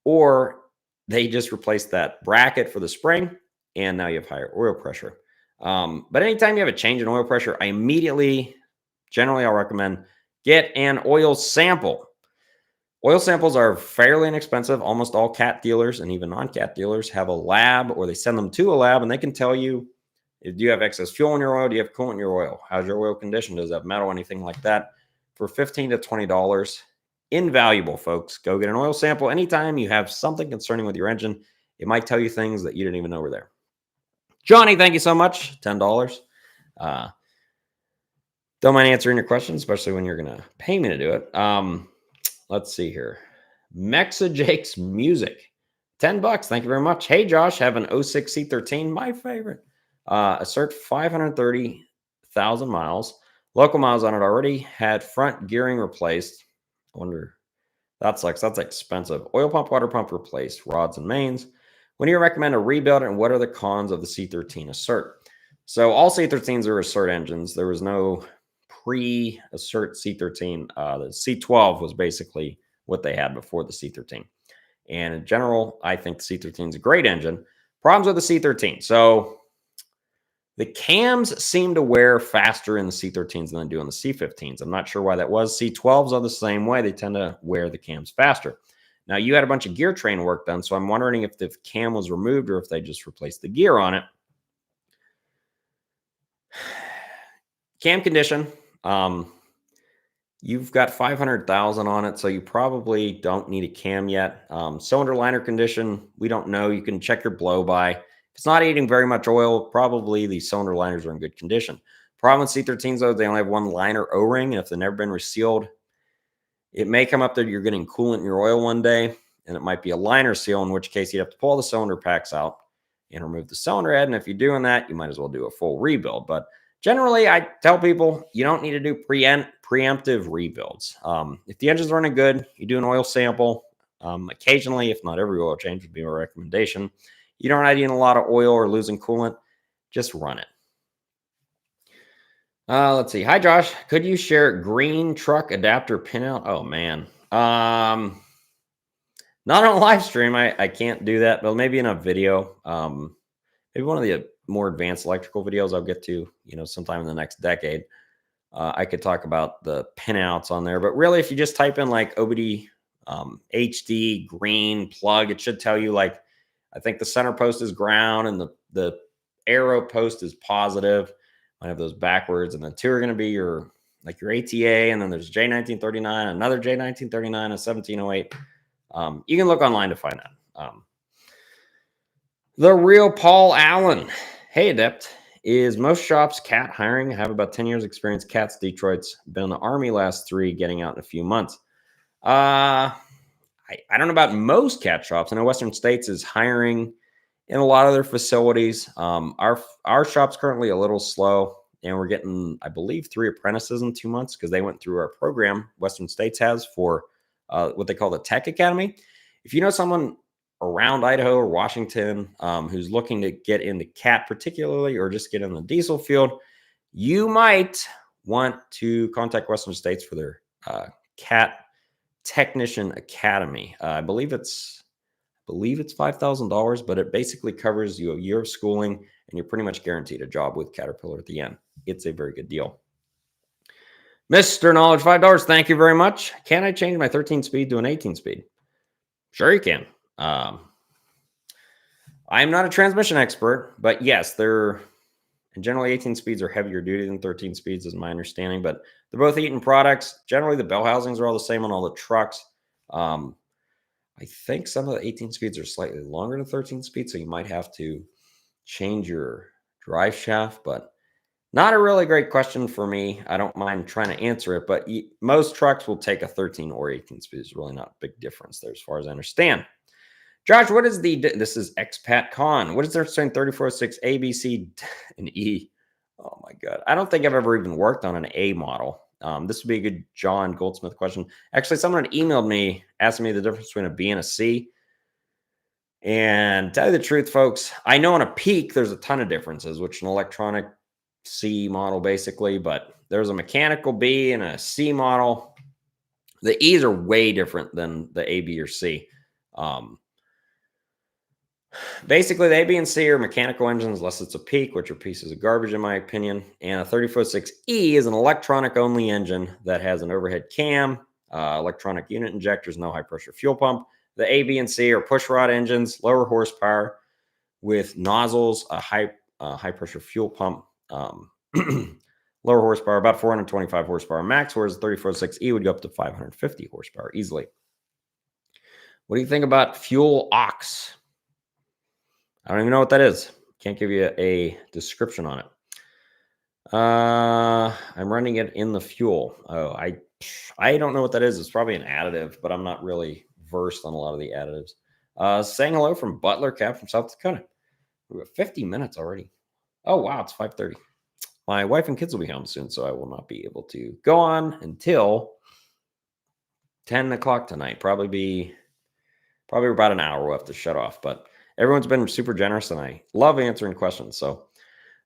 or they just replaced that bracket for the spring, and now you have higher oil pressure. But anytime you have a change in oil pressure, generally I'll recommend get an oil sample. Oil samples are fairly inexpensive. Almost all cat dealers and even non-cat dealers have a lab, or they send them to a lab, and they can tell you, do you have excess fuel in your oil? Do you have coolant in your oil? How's your oil condition? Does it have metal? Anything like that? For $15 to $20. Invaluable, folks. Go get an oil sample. Anytime you have something concerning with your engine, it might tell you things that you didn't even know were there. Johnny, thank you so much. $10. Don't mind answering your questions, especially when you're going to pay me to do it. Let's see here. Jake's Music. $10. Thank you very much. Hey, Josh, have an 06 C13, my favorite. Assert 530,000 miles. Local miles on it already. Had front gearing replaced. I wonder, that sucks. That's expensive. Oil pump, water pump replaced. Rods and mains. When do you recommend a rebuild, and what are the cons of the C13 Assert? So all C13s are Assert engines. There was no pre-Assert C13. The C12 was basically what they had before the C13. And in general, I think the C13 is a great engine. Problems with the C13. So the cams seem to wear faster in the C13s than they do on the C15s. I'm not sure why that was. C12s are the same way. They tend to wear the cams faster. Now, you had a bunch of gear train work done, so I'm wondering if the cam was removed or if they just replaced the gear on it. Cam condition. You've got 500,000 on it, so you probably don't need a cam yet. Cylinder liner condition, we don't know. You can check your blow-by. If it's not eating very much oil, probably the cylinder liners are in good condition. Problem with C13s, though, they only have one liner O-ring, and if they've never been resealed, it may come up that you're getting coolant in your oil one day, and it might be a liner seal, in which case you'd have to pull the cylinder packs out and remove the cylinder head. And if you're doing that, you might as well do a full rebuild. But generally, I tell people you don't need to do preemptive rebuilds. If the engine's running good, you do an oil sample. Occasionally, if not every oil change would be my recommendation. You don't need a lot of oil or losing coolant. Just run it. Let's see. Hi, Josh. Could you share green truck adapter pinout? Oh, man. Not on a live stream. I can't do that, but maybe in a video. Maybe one of the more advanced electrical videos I'll get to, sometime in the next decade. I could talk about the pinouts on there, but really, if you just type in like OBD HD green plug, it should tell you like, I think the center post is ground and the arrow post is positive. I have those backwards, and the two are going to be your ATA, and then there's J1939, another J1939, a 1708. You can look online to find that. The real Paul Allen. Hey, Adept. Is most shops cat hiring? I have about 10 years experience. Cats, Detroit's been in the Army last 3, getting out in a few months. I don't know about most cat shops. I know Western States is hiring in a lot of their facilities. Our shop's currently a little slow, and we're getting, I believe, 3 apprentices in 2 months because they went through our program. Western States has for what they call the Tech Academy. If you know someone around Idaho or Washington who's looking to get into cat particularly, or just get in the diesel field, you might want to contact Western States for their cat technician academy. I believe it's $5,000, but it basically covers you a year of schooling, and you're pretty much guaranteed a job with Caterpillar at the end. It's a very good deal. Mr. Knowledge, $5. Thank you very much. Can I change my 13 speed to an 18 speed? Sure you can. I'm not a transmission expert, but yes, generally 18 speeds are heavier duty than 13 speeds is my understanding, but they're both Eaton products. Generally, the bell housings are all the same on all the trucks. I think some of the 18 speeds are slightly longer than 13 speeds, so you might have to change your drive shaft, but not a really great question for me. I don't mind trying to answer it, but most trucks will take a 13 or 18 speed. It's really not a big difference there as far as I understand. Josh, this is Expat Con. What is the difference between 3406 A, B, C, and E Oh my God. I don't think I've ever even worked on an A model. This would be a good John Goldsmith question. Actually, someone emailed me asking me the difference between a B and a C. And tell you the truth, folks, I know on a peak there's a ton of differences, which an electronic C model basically, but there's a mechanical B and a C model. The E's are way different than the A, B, or C. Um, Basically, the A, B, and C are mechanical engines, unless it's a peak, which are pieces of garbage in my opinion. And a 34.6E is an electronic-only engine that has an overhead cam, electronic unit injectors, no high-pressure fuel pump. The A, B, and C are pushrod engines, lower horsepower with nozzles, a high-pressure fuel pump, lower horsepower, about 425 horsepower max, whereas the 34.6E would go up to 550 horsepower easily. What do you think about fuel aux? I don't even know what that is. Can't give you a description on it. I'm running it in the fuel. Oh, I don't know what that is. It's probably an additive, but I'm not really versed on a lot of the additives. Saying hello from Butler Cap from South Dakota. We have 50 minutes already. Oh wow, it's 5:30. My wife and kids will be home soon, so I will not be able to go on until 10 o'clock tonight. Probably about an hour we'll have to shut off, but everyone's been super generous and I love answering questions. So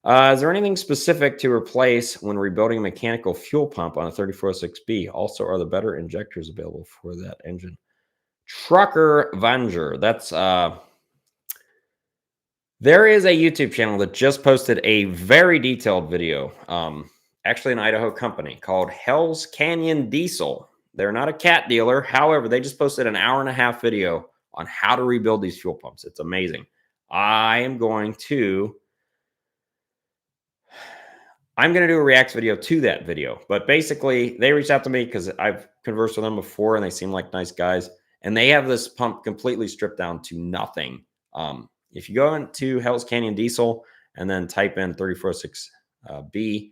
is there anything specific to replace when rebuilding a mechanical fuel pump on a 34.6B? Also, are the better injectors available for that engine? Trucker Vanger. That's there is a YouTube channel that just posted a very detailed video. Actually an Idaho company called Hell's Canyon Diesel. They're not a cat dealer. However, they just posted an hour-and-a-half video on how to rebuild these fuel pumps. It's amazing. I'm going to do a reacts video to that video. But basically, they reached out to me because I've conversed with them before and they seem like nice guys. And they have this pump completely stripped down to nothing. If you go into Hell's Canyon Diesel and then type in 34.6B,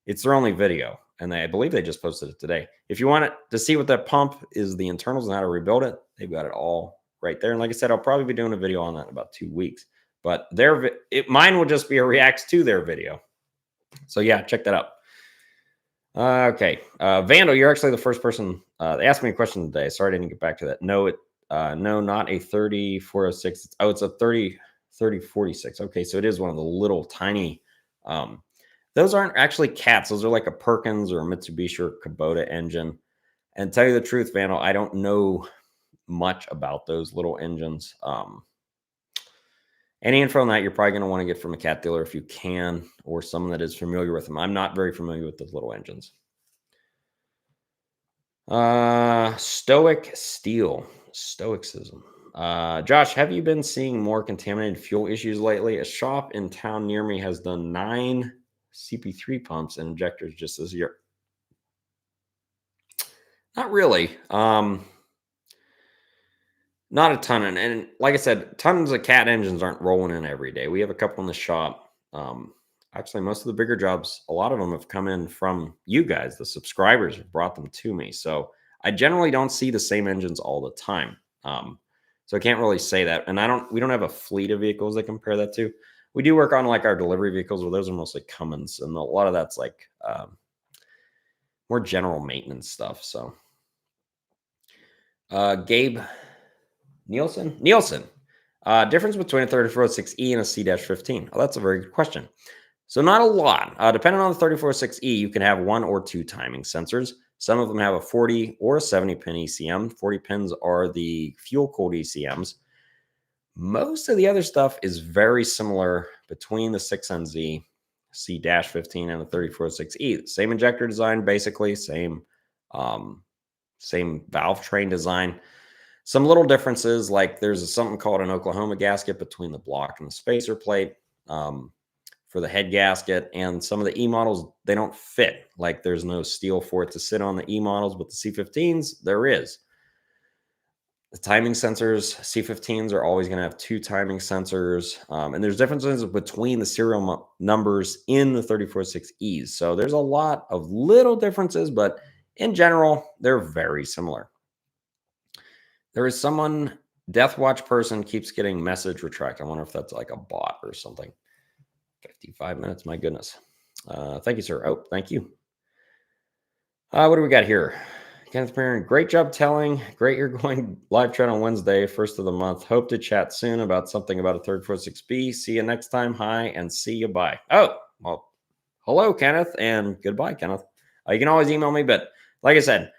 it's their only video. And I believe they just posted it today. If you want to see what that pump is, the internals and how to rebuild it, they've got it all right there. And like I said, I'll probably be doing a video on that in about 2 weeks. But mine will just be a reacts to their video. So yeah, check that out. Okay. Vandal, you're actually the first person they asked me a question today. Sorry I didn't get back to that. No, not a 3406. It's a 3046. Okay, so it is one of the little tiny those aren't actually cats. Those are like a Perkins or a Mitsubishi or Kubota engine. And tell you the truth, Vandal, I don't know much about those little engines. Any info on that, you're probably going to want to get from a cat dealer if you can, or someone that is familiar with them. I'm not very familiar with those little engines. Stoic Steel. Stoicism. Josh, have you been seeing more contaminated fuel issues lately? A shop in town near me has done 9 CP3 pumps and injectors just this year. Not really. Not a ton. And like I said, tons of cat engines aren't rolling in every day. We have a couple in the shop. Actually, most of the bigger jobs, a lot of them have come in from you guys. The subscribers have brought them to me. So I generally don't see the same engines all the time. So I can't really say that. And we don't have a fleet of vehicles that compare that to. We do work on like our delivery vehicles, where those are mostly Cummins. And a lot of that's like more general maintenance stuff. So Gabe Nielsen, difference between a 34.6E and a C-15. Oh, that's a very good question. So not a lot. Depending on the 34.6E, you can have 1 or 2 timing sensors. Some of them have a 40 or a 70 pin ECM. 40 pins are the fuel-cooled ECMs. Most of the other stuff is very similar between the 6NZ, C-15, and the 34.6E. Same injector design, basically. Same valve train design. Some little differences, like there's something called an Oklahoma gasket between the block and the spacer plate for the head gasket. And some of the E models, they don't fit. Like there's no steel for it to sit on the E models, but the C15s, there is. The timing sensors, C15s are always going to have 2 timing sensors. And there's differences between the serial numbers in the 34.6Es. So there's a lot of little differences, but in general, they're very similar. There is someone, Death Watch person keeps getting message retract. I wonder if that's like a bot or something. 55 minutes, my goodness. Thank you, sir. Oh, thank you. What do we got here? Kenneth Perrin, great job telling. Great, you're going live chat on Wednesday, first of the month. Hope to chat soon about something about a 346B. See you next time. Hi, and see you. Bye. Oh, well, hello, Kenneth, and goodbye, Kenneth. You can always email me, but like I said,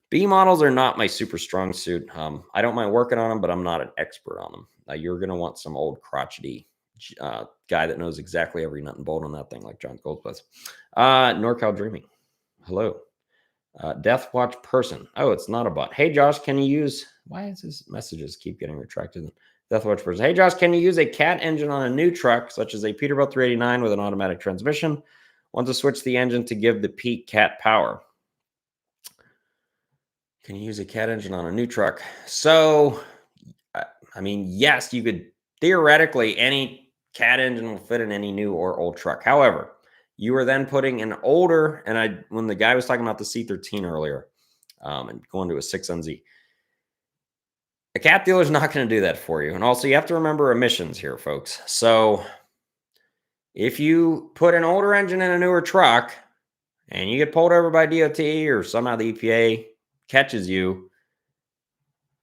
B models are not my super strong suit. I don't mind working on them, but I'm not an expert on them. You're going to want some old crotchety guy that knows exactly every nut and bolt on that thing, like John Goldsmith. NorCal Dreaming. Hello. Death Watch Person. Oh, it's not a bot. Hey, Josh, can you use... Why is his messages keep getting retracted? Death Watch Person. Hey, Josh, can you use a CAT engine on a new truck, such as a Peterbilt 389 with an automatic transmission? Want to switch the engine to give the peak CAT power. Can you use a CAT engine on a new truck? So, I mean, yes, you could theoretically, any CAT engine will fit in any new or old truck. However, you are then putting an older, and when the guy was talking about the C13 earlier, and going to a 6NZ, a CAT dealer is not going to do that for you. And also, you have to remember emissions here, folks. So, if you put an older engine in a newer truck and you get pulled over by DOT or somehow the EPA catches you,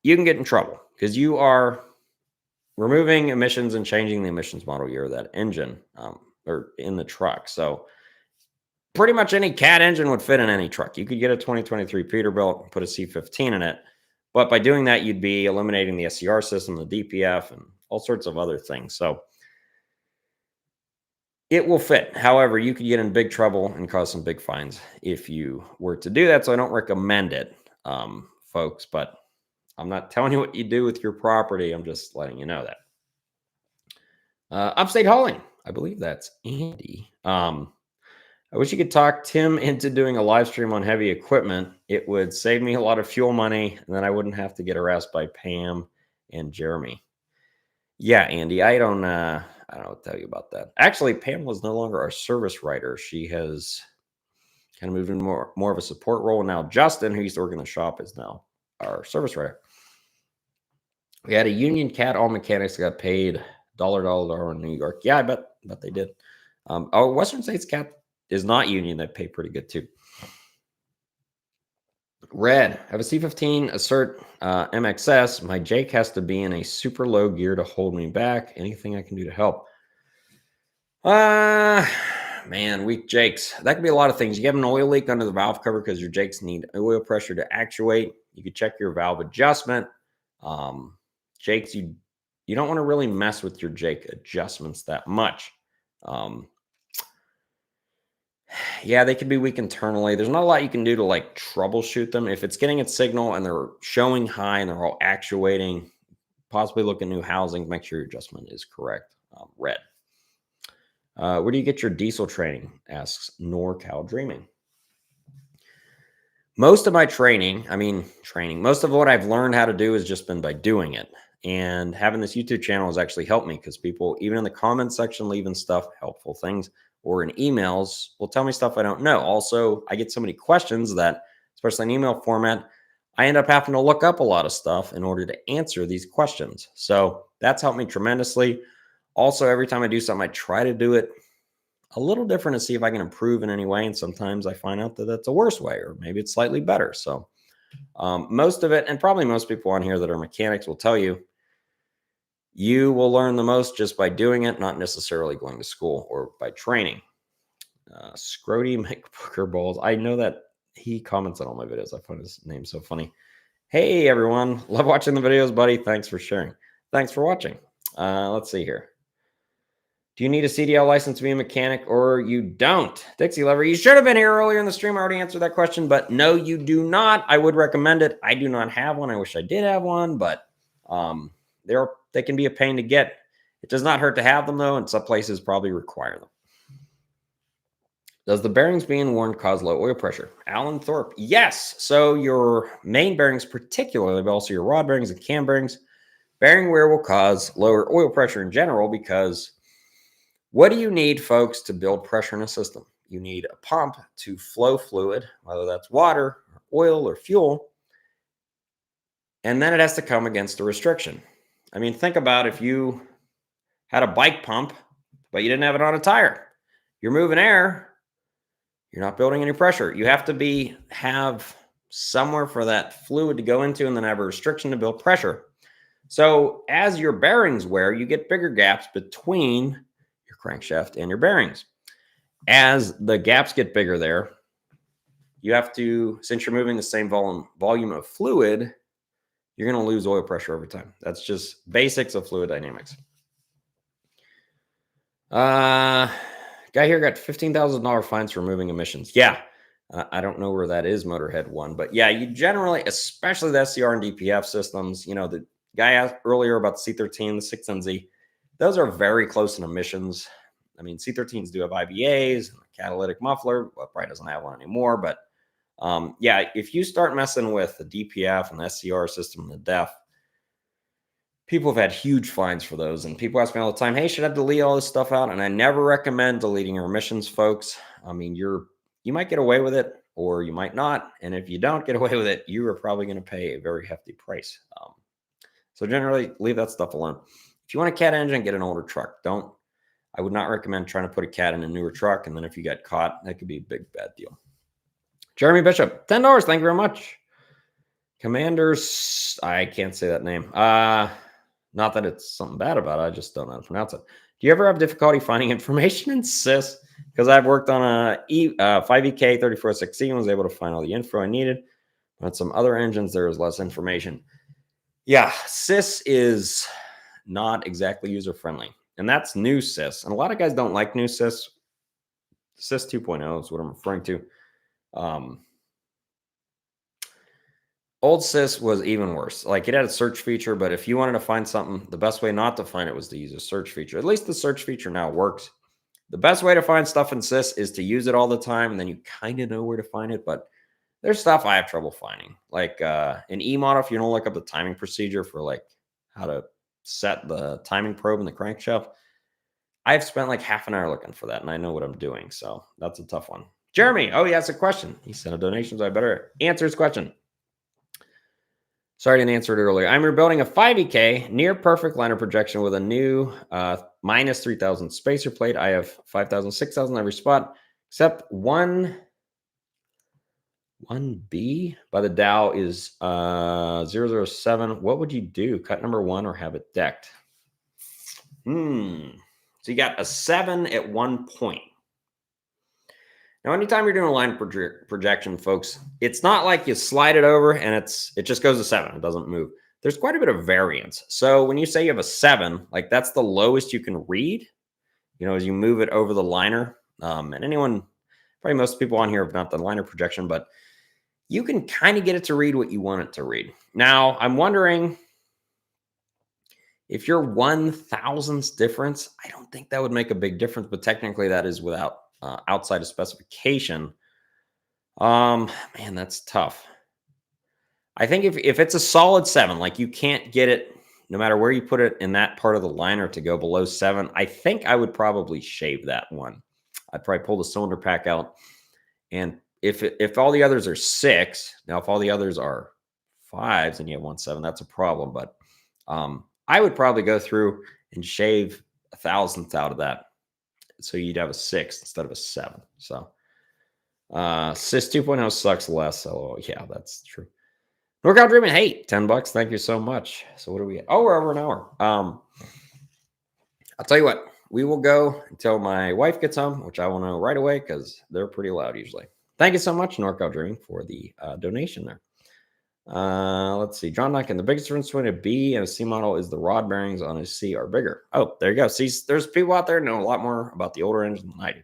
you can get in trouble because you are removing emissions and changing the emissions model year of that engine or in the truck. So pretty much any CAT engine would fit in any truck. You could get a 2023 Peterbilt and put a C15 in it. But by doing that, you'd be eliminating the SCR system, the DPF, and all sorts of other things. So it will fit. However, you could get in big trouble and cause some big fines if you were to do that. So I don't recommend it, folks. But I'm not telling you what you do with your property. I'm just letting you know that. Upstate Hauling. I believe that's Andy. I wish you could talk Tim into doing a live stream on heavy equipment. It would save me a lot of fuel money, and then I wouldn't have to get harassed by Pam and Jeremy. Yeah, Andy, I don't know what to tell you about that. Actually, Pam was no longer our service writer. She has kind of moved in more of a support role. Now Justin, who used to work in the shop, is now our service writer. We had a union CAT. All mechanics got paid dollar in New York. Yeah, I bet they did. Western States CAT is not union. They pay pretty good too. Red, I have a C15 Assert MXS. My Jake has to be in a super low gear to hold me back. Anything I can do to help? Man, weak Jakes. That could be a lot of things. You have an oil leak under the valve cover because your Jakes need oil pressure to actuate. You could check your valve adjustment. Jakes, you don't want to really mess with your Jake adjustments that much. Yeah, they could be weak internally. There's not a lot you can do to like troubleshoot them. If it's getting its signal and they're showing high and they're all actuating, possibly look at new housing, make sure your adjustment is correct. Red. Where do you get your diesel training? Asks NorCal Dreaming. Most of my most of what I've learned how to do has just been by doing it. And having this YouTube channel has actually helped me because people, even in the comments section, leaving stuff, helpful things, or in emails, will tell me stuff I don't know. Also, I get so many questions that, especially in email format, I end up having to look up a lot of stuff in order to answer these questions. So that's helped me tremendously. Also, every time I do something, I try to do it a little different to see if I can improve in any way. And sometimes I find out that that's a worse way, or maybe it's slightly better. So most of it, and probably most people on here that are mechanics will tell you, you will learn the most just by doing it, not necessarily going to school or by training. Scrody McBooker Bowles. I know that he comments on all my videos. I find his name so funny. Hey, everyone. Love watching the videos, buddy. Thanks for sharing. Thanks for watching. Let's see here. Do you need a CDL license to be a mechanic or you don't? Dixie Lover, you should have been here earlier in the stream. I already answered that question, but no, you do not. I would recommend it. I do not have one. I wish I did have one, but they can be a pain to get. It does not hurt to have them, though, and some places probably require them. Does the bearings being worn cause low oil pressure? Alan Thorpe, yes. So your main bearings particularly, but also your rod bearings and cam bearings, bearing wear will cause lower oil pressure in general because what do you need, folks, to build pressure in a system? You need a pump to flow fluid, whether that's water, or oil, or fuel, and then it has to come against a restriction. I mean, think about if you had a bike pump, but you didn't have it on a tire. you're moving air, you're not building any pressure. You have to have somewhere for that fluid to go into and then have a restriction to build pressure. So as your bearings wear, you get bigger gaps between your crankshaft and your bearings. As the gaps get bigger there, you have to, since you're moving the same volume of fluid, you're going to lose oil pressure over time. That's just basics of fluid dynamics. Guy here got $15,000 fines for removing emissions. Yeah, I don't know where that is, Motorhead one, but yeah, you generally, especially the SCR and DPF systems, you know, the guy asked earlier about the C13, the 6NZ, those are very close in emissions. I mean, C13s do have IBAs, and a catalytic muffler. Well, probably doesn't have one anymore, but yeah, if you start messing with the DPF and the SCR system and the DEF, people have had huge fines for those. And people ask me all the time, hey, should I delete all this stuff out? And I never recommend deleting your emissions, folks. I mean, you might get away with it or you might not. And if you don't get away with it, you are probably going to pay a very hefty price. So generally, leave that stuff alone. If you want a cat engine, get an older truck. I would not recommend trying to put a cat in a newer truck. And then if you get caught, that could be a big, bad deal. Jeremy Bishop, $10. Thank you very much. Commanders, I can't say that name. Not that it's something bad about it. I just don't know how to pronounce it. Do you ever have difficulty finding information in SIS? Because I've worked on a 5EK 3460 and was able to find all the info I needed. But on some other engines, there was less information. Yeah, SIS is not exactly user-friendly. And that's new SIS. And a lot of guys don't like new SIS. SIS 2.0 is what I'm referring to. Old SIS was even worse. Like, it had a search feature, but if you wanted to find something, the best way not to find it was to use a search feature. At least the search feature now works. The best way to find stuff in SIS is to use it all the time, and then you kind of know where to find it. But there's stuff I have trouble finding. Like in E-model, if you don't look up the timing procedure for like how to set the timing probe in the crankshaft, I've spent like half an hour looking for that, and I know what I'm doing. So that's a tough one. Jeremy, oh, he has a question. He sent a donation, so I better answer his question. Sorry, I didn't answer it earlier. I'm rebuilding a 5EK near perfect liner projection with a new minus 3,000 spacer plate. I have 5,000, 6,000 every spot, except 1B by the Dow is 007. What would you do? Cut number 1 or have it decked? So you got a 7 at one point. Now, anytime you're doing a line projection, folks, it's not like you slide it over and it just goes to 7. It doesn't move. There's quite a bit of variance. So when you say you have a 7, like that's the lowest you can read, you know, as you move it over the liner. And anyone, probably most people on here have not done liner projection, but you can kind of get it to read what you want it to read. Now, I'm wondering if you're 1,000th difference, I don't think that would make a big difference, but technically that is without outside of specification. Man, that's tough. I think if it's a solid 7, like you can't get it no matter where you put it in that part of the liner to go below 7, I think I would probably shave that one. I'd probably pull the cylinder pack out. And if all the others are 6, now if all the others are 5s and you have 1.7, that's a problem. But I would probably go through and shave 1,000th out of that. So you'd have a 6 instead of a 7. So SIS 2.0 sucks less. So yeah, that's true. Workout Dreaming, hey, $10. Thank you so much. So what are we at? Oh, we're over an hour. I'll tell you what, we will go until my wife gets home, which I will know right away because they're pretty loud usually. Thank you so much, NorCal Dreaming, for the donation there. Let's see. John Duncan, the biggest difference between a B and a C model is the rod bearings on a C are bigger. Oh, there you go. See, there's people out there who know a lot more about the older engine than I do.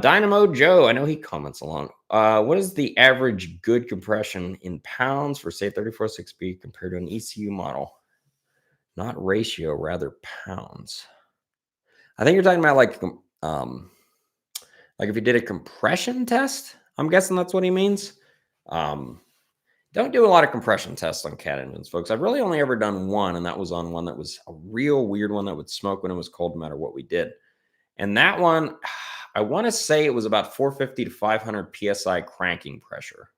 Dynamo Joe, I know he comments along. What is the average good compression in pounds for, say, 34.6B compared to an ECU model? Not ratio, rather pounds. I think you're talking about like if you did a compression test. I'm guessing that's what he means. Don't do a lot of compression tests on cat engines, folks. I've really only ever done one, and that was on one that was a real weird one that would smoke when it was cold, no matter what we did. And that one, I want to say it was about 450 to 500 PSI cranking pressure,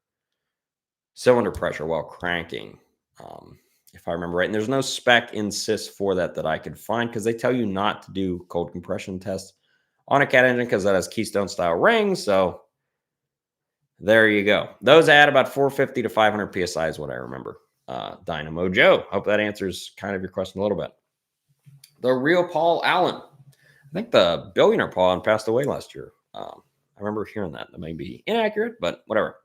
cylinder pressure while cranking, if I remember right. And there's no spec in SIS for that I could find because they tell you not to do cold compression tests on a cat engine because that has Keystone style rings. So there you go. Those add about 450 to 500 PSI is what I remember. Dynamo Joe. Hope that answers kind of your question a little bit. The real Paul Allen. I think the billionaire Paul Allen passed away last year. I remember hearing that. That may be inaccurate, but whatever.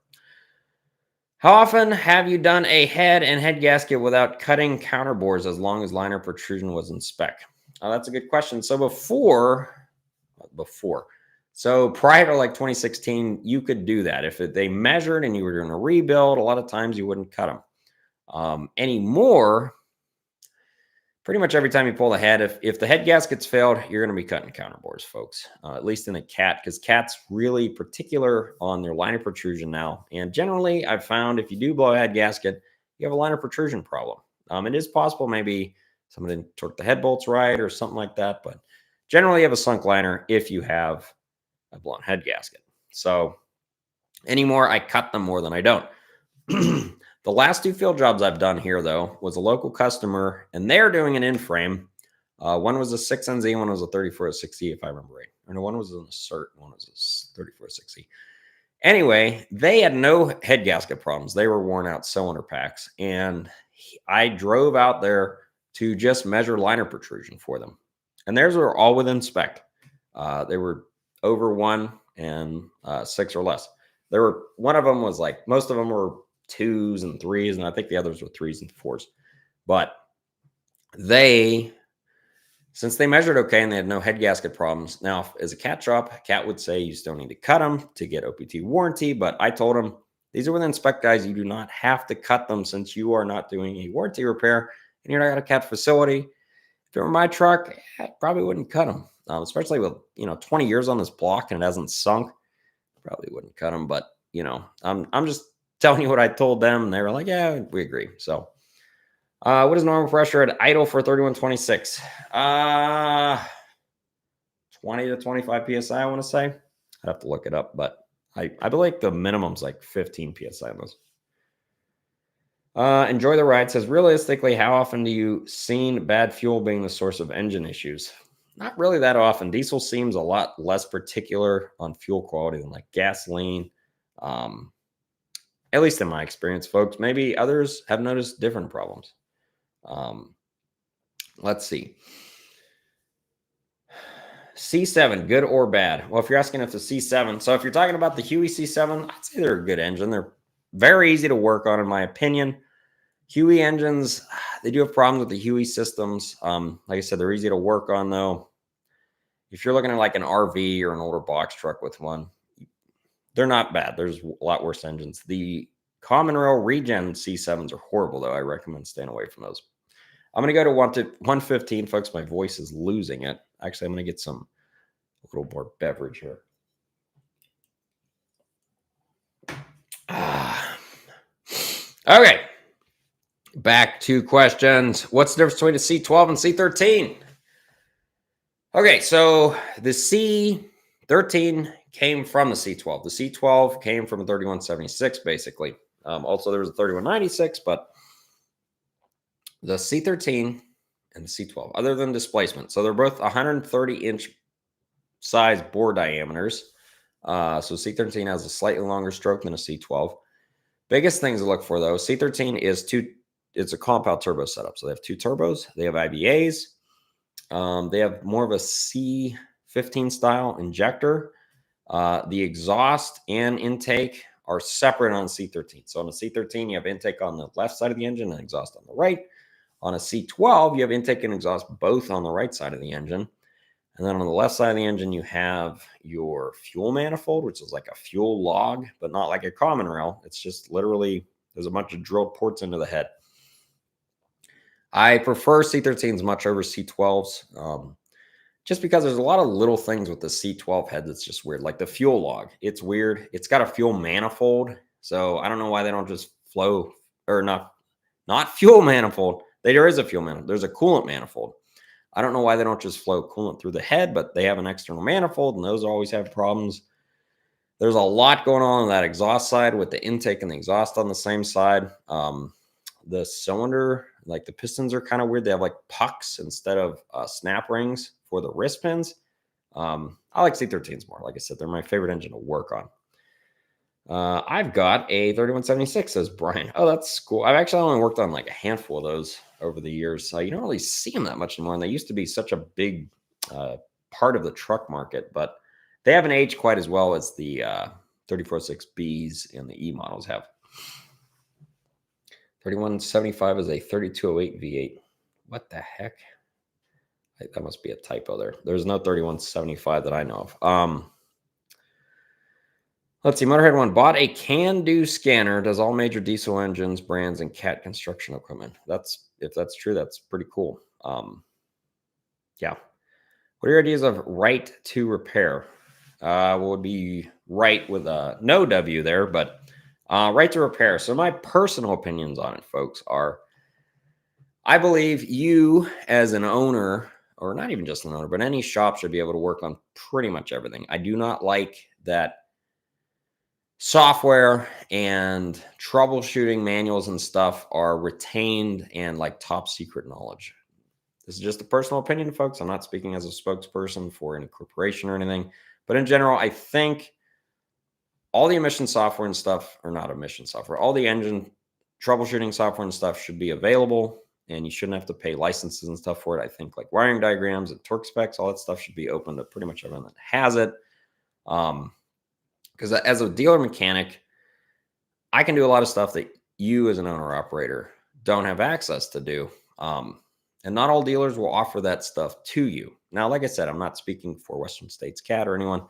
How often have you done a head and head gasket without cutting counterbores as long as liner protrusion was in spec? That's a good question. So so prior to like 2016, you could do that. If they measured and you were doing a rebuild, a lot of times you wouldn't cut them. Anymore, pretty much every time you pull the head, if the head gasket's failed, you're going to be cutting counterbores, folks, at least in a cat, because cat's really particular on their liner protrusion now. And generally, I've found if you do blow a head gasket, you have a liner protrusion problem. It is possible maybe someone didn't torque the head bolts right or something like that, but generally you have a sunk liner if you have a blown head gasket. So anymore, I cut them more than I don't. The last 2 field jobs I've done here, though, was a local customer, and they're doing an in-frame. One was a 6NZ, one was a 3406E, if I remember right. Or no, one was an Assert, one was a 3406E. Anyway, they had no head gasket problems. They were worn out cylinder packs, and I drove out there to just measure liner protrusion for them. And theirs were all within spec. They were over 1 and 6 or less. One of them was like, most of them were 2s and 3s, and I think the others were 3s and 4s. But since they measured okay and they had no head gasket problems, now as a cat shop, cat would say you still need to cut them to get OPT warranty, but I told them these are within spec, guys. You do not have to cut them since you are not doing a warranty repair and you're not at a cat facility. If it were my truck, I probably wouldn't cut them, especially with 20 years on this block and it hasn't sunk. Probably wouldn't cut them, but I'm just telling you what I told them, and they were like, yeah, we agree. So what is normal pressure at idle for 3126? 20 to 25 PSI, I want to say. I'd have to look it up, but I believe the minimum's like 15 PSI on those. Enjoy the ride says, realistically, how often do you seen bad fuel being the source of engine issues? Not really that often. Diesel seems a lot less particular on fuel quality than like gasoline. At least in my experience, folks. Maybe others have noticed different problems. Let's see. C7, good or bad? Well, if you're asking if the C7, so if you're talking about the Huey C7, I'd say they're a good engine. They're very easy to work on, in my opinion. Huey engines, they do have problems with the Huey systems. Like I said, they're easy to work on, though. If you're looking at like an RV or an older box truck with one, they're not bad. There's a lot worse engines. The common rail regen C7s are horrible, though. I recommend staying away from those. I'm going to go to 115, folks. My voice is losing it. Actually, I'm going to get a little more beverage here. Okay. Back to questions. What's the difference between a C12 and C13? Okay, so the C13 came from the C12. The C12 came from a 3176, basically. Also, there was a 3196, but the C13 and the C12, other than displacement. So they're both 130-inch size bore diameters. So C13 has a slightly longer stroke than a C12. Biggest things to look for, though, C13 is it's a compound turbo setup. So they have 2 turbos. They have IBAs. They have more of a C15 style injector. The exhaust and intake are separate on C13. So on a C13, you have intake on the left side of the engine and exhaust on the right. On a C12, you have intake and exhaust both on the right side of the engine. And then on the left side of the engine, you have your fuel manifold, which is like a fuel log, but not like a common rail. It's just literally, there's a bunch of drilled ports into the head. I prefer C13s much over C12s, just because there's a lot of little things with the C12 head that's just weird. Like the fuel log, it's weird. It's got a fuel manifold. So I don't know why they don't just flow, or not fuel manifold. There is a fuel manifold. There's a coolant manifold. I don't know why they don't just flow coolant through the head, but they have an external manifold, and those always have problems. There's a lot going on that exhaust side with the intake and the exhaust on the same side. The cylinder, like the pistons are kind of weird. They have like pucks instead of snap rings for the wrist pins. I like C13s more. Like I said, they're my favorite engine to work on. I've got a 3176, says Brian. Oh, that's cool. I've actually only worked on like a handful of those over the years. You don't really see them that much anymore. And they used to be such a big part of the truck market, but they haven't aged quite as well as the 346Bs and the E models have. 3175 is a 3208 V8. What the heck? That must be a typo there. There's no 3175 that I know of. Let's see. Motorhead One bought a can-do scanner. Does all major diesel engines, brands, and cat construction equipment. If that's true, that's pretty cool. Yeah. What are your ideas of right to repair? Would be right with a no W there, but right to repair. So my personal opinions on it, folks, are I believe you as an owner, or not even just an owner, but any shop should be able to work on pretty much everything. I do not like that software and troubleshooting manuals and stuff are retained and like top secret knowledge. This is just a personal opinion, folks. I'm not speaking as a spokesperson for any corporation or anything, but in general, I think all the emission software and stuff, or not emission software, all the engine troubleshooting software and stuff should be available, and you shouldn't have to pay licenses and stuff for it. I think like wiring diagrams and torque specs, all that stuff should be open to pretty much everyone that has it. Because as a dealer mechanic, I can do a lot of stuff that you as an owner operator don't have access to do. And not all dealers will offer that stuff to you. Now, like I said, I'm not speaking for Western States Cat or anyone.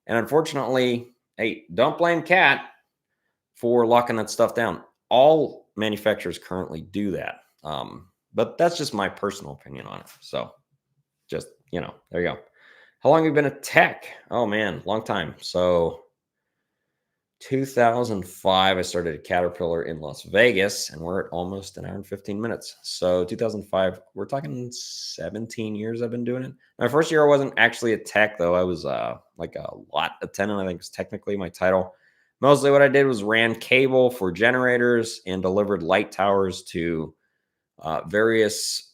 And unfortunately, hey, don't blame Cat for locking that stuff down. All manufacturers currently do that. But that's just my personal opinion on it. So just, there you go. How long have you been a tech? Oh, man, long time. So 2005, I started at Caterpillar in Las Vegas, and we're at almost an hour and 15 minutes. So 2005, we're talking 17 years I've been doing it. My first year, I wasn't actually a tech, though. I was like a lot attendant, I think was technically my title. Mostly what I did was ran cable for generators and delivered light towers to various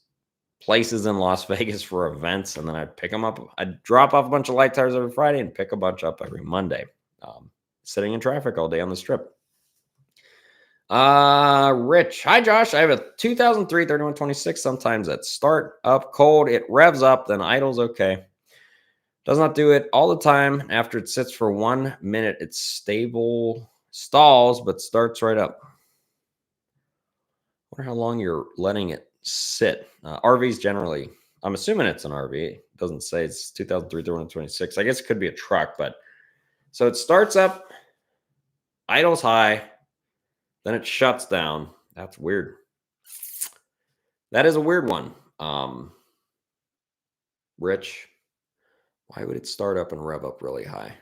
places in Las Vegas for events. And then I'd pick them up. I'd drop off a bunch of light towers every Friday and pick a bunch up every Monday. Sitting in traffic all day on the strip. Rich. Hi, Josh. I have a 2003 3126. Sometimes at start up cold, it revs up, then idles okay. Does not do it all the time. After it sits for 1 minute, it's stable, stalls, but starts right up. Wonder how long you're letting it sit. RVs generally, I'm assuming it's an RV. It doesn't say it's 2003 3126. I guess it could be a truck, but so it starts up, idles high, then it shuts down. That's weird. That is a weird one. Rich, why would it start up and rev up really high?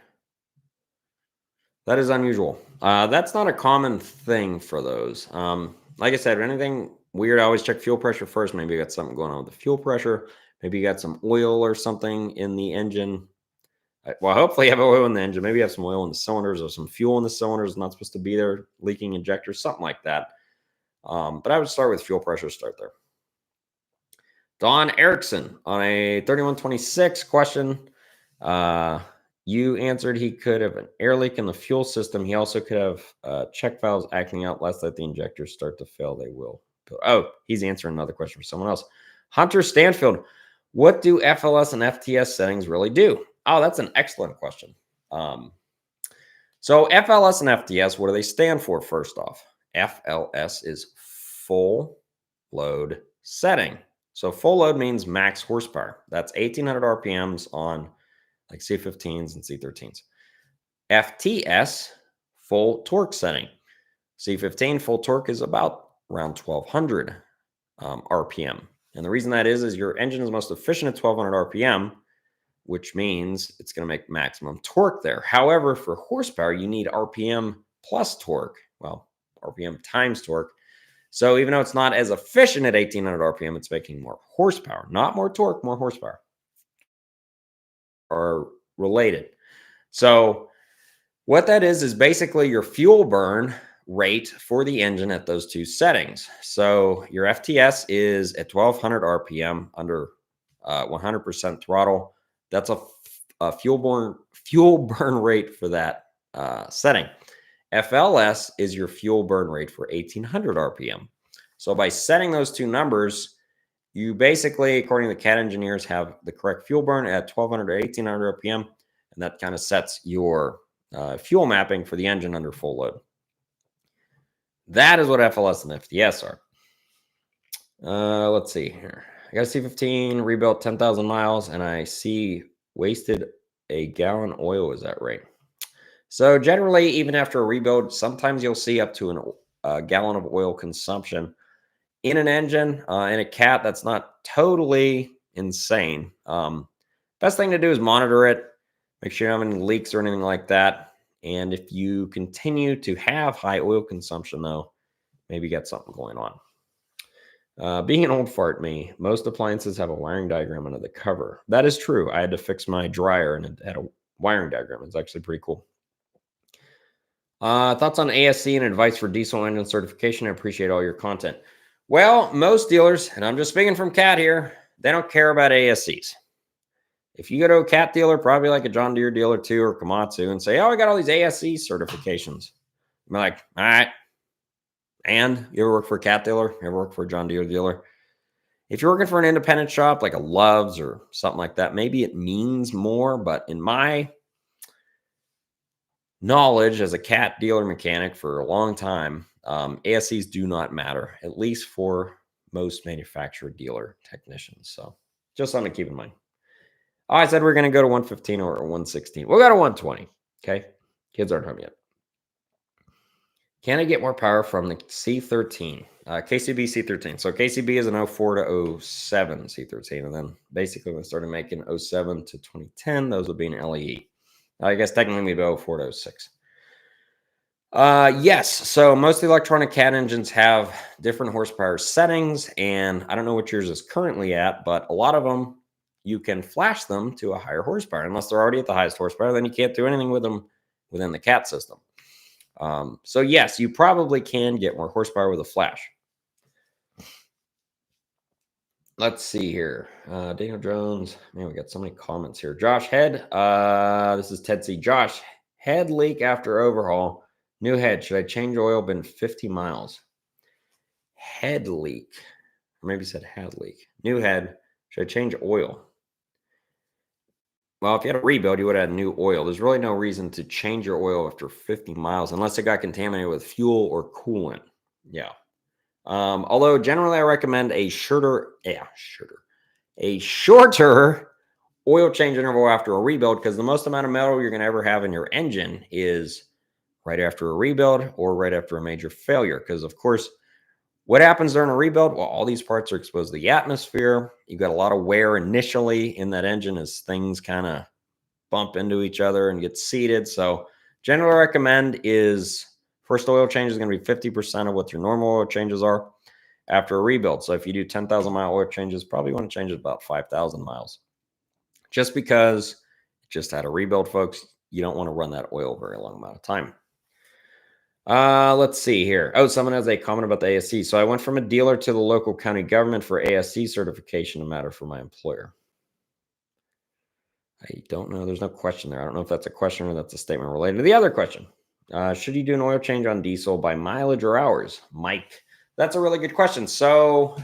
That is unusual. That's not a common thing for those. Like I said, anything weird, I always check fuel pressure first. Maybe you got something going on with the fuel pressure. Maybe you got some oil or something in the engine. Well, hopefully you have oil in the engine. Maybe you have some oil in the cylinders or some fuel in the cylinders not supposed to be there, leaking injectors, something like that. But I would start with fuel pressure, start there. Don Erickson on a 3126 question. You answered he could have an air leak in the fuel system. He also could have check valves acting out. Let's let the injectors start to fail. They will. Oh, he's answering another question for someone else. Hunter Stanfield, what do FLS and FTS settings really do? Oh, that's an excellent question. So FLS and FTS, what do they stand for? First off, FLS is full load setting. So full load means max horsepower. That's 1,800 RPMs on like C15s and C13s. FTS, full torque setting. C15 full torque is about around 1,200 RPM. And the reason that is your engine is most efficient at 1,200 RPM, which means it's going to make maximum torque there. However, for horsepower, you need RPM plus torque. Well, RPM times torque. So even though it's not as efficient at 1,800 RPM, it's making more horsepower. Not more torque, more horsepower. Are related. So what that is basically your fuel burn rate for the engine at those two settings. So your FTS is at 1,200 RPM under 100% throttle. That's a fuel burn rate for that setting. FLS is your fuel burn rate for 1800 RPM. So by setting those two numbers, you basically, according to the CAT engineers, have the correct fuel burn at 1200 to 1800 RPM, and that kind of sets your fuel mapping for the engine under full load. That is what FLS and FTS are. Let's see here. I got a C15 rebuilt 10,000 miles, and I see wasted a gallon oil. Is that right? So generally, even after a rebuild, sometimes you'll see up to a gallon of oil consumption in an engine. In a CAT, that's not totally insane. Best thing to do is monitor it. Make sure you don't have any leaks or anything like that. And if you continue to have high oil consumption, though, maybe you got something going on. Being an old fart me, most appliances have a wiring diagram under the cover. That is true. I had to fix my dryer and it had a wiring diagram. It's actually pretty cool. Thoughts on ASC and advice for diesel engine certification? I appreciate all your content. Well, most dealers, and I'm just speaking from CAT here, they don't care about ASCs. If you go to a CAT dealer, probably like a John Deere dealer too, or Komatsu, and say, oh, I got all these ASC certifications. I'm like, all right. And you ever work for a CAT dealer? You ever work for a John Deere dealer? If you're working for an independent shop like a Love's or something like that, maybe it means more. But in my knowledge as a CAT dealer mechanic for a long time, ASCs do not matter, at least for most manufacturer dealer technicians. So just something to keep in mind. Oh, I said we're going to go to 115 or 116. We'll go to 120. Okay. Kids aren't home yet. Can I get more power from the C13? KCB C13. So KCB is an 04 to 07 C13. And then basically when we started making 07 to 2010, those would be an LEE. I guess technically maybe 04 to 06. Yes. So most of the electronic CAT engines have different horsepower settings. And I don't know what yours is currently at, but a lot of them, you can flash them to a higher horsepower. Unless they're already at the highest horsepower, then you can't do anything with them within the CAT system. So yes, you probably can get more horsepower with a flash. Let's see here. Daniel Jones. Man, we got so many comments here. Josh Head. This is Ted C. Josh, head leak after overhaul. New head. Should I change oil? Been 50 miles. Head leak. Or maybe said head leak. New head. Should I change oil? Well, if you had a rebuild, you would have had new oil. There's really no reason to change your oil after 50 miles unless it got contaminated with fuel or coolant. Yeah. Although generally I recommend a shorter oil change interval after a rebuild, because the most amount of metal you're going to ever have in your engine is right after a rebuild or right after a major failure. Because of course, what happens during a rebuild? Well, all these parts are exposed to the atmosphere. You got a lot of wear initially in that engine as things kind of bump into each other and get seated. So generally recommend is first oil change is going to be 50% of what your normal oil changes are after a rebuild. So if you do 10,000 mile oil changes, probably want to change it about 5,000 miles. Just because it just had a rebuild, folks, you don't want to run that oil a very long amount of time. Let's see here. Oh, someone has a comment about the ASC. So I went from a dealer to the local county government for ASC certification to matter for my employer. I don't know. There's no question there. I don't know if that's a question or that's a statement related to the other question. Should you do an oil change on diesel by mileage or hours? Mike, that's a really good question. So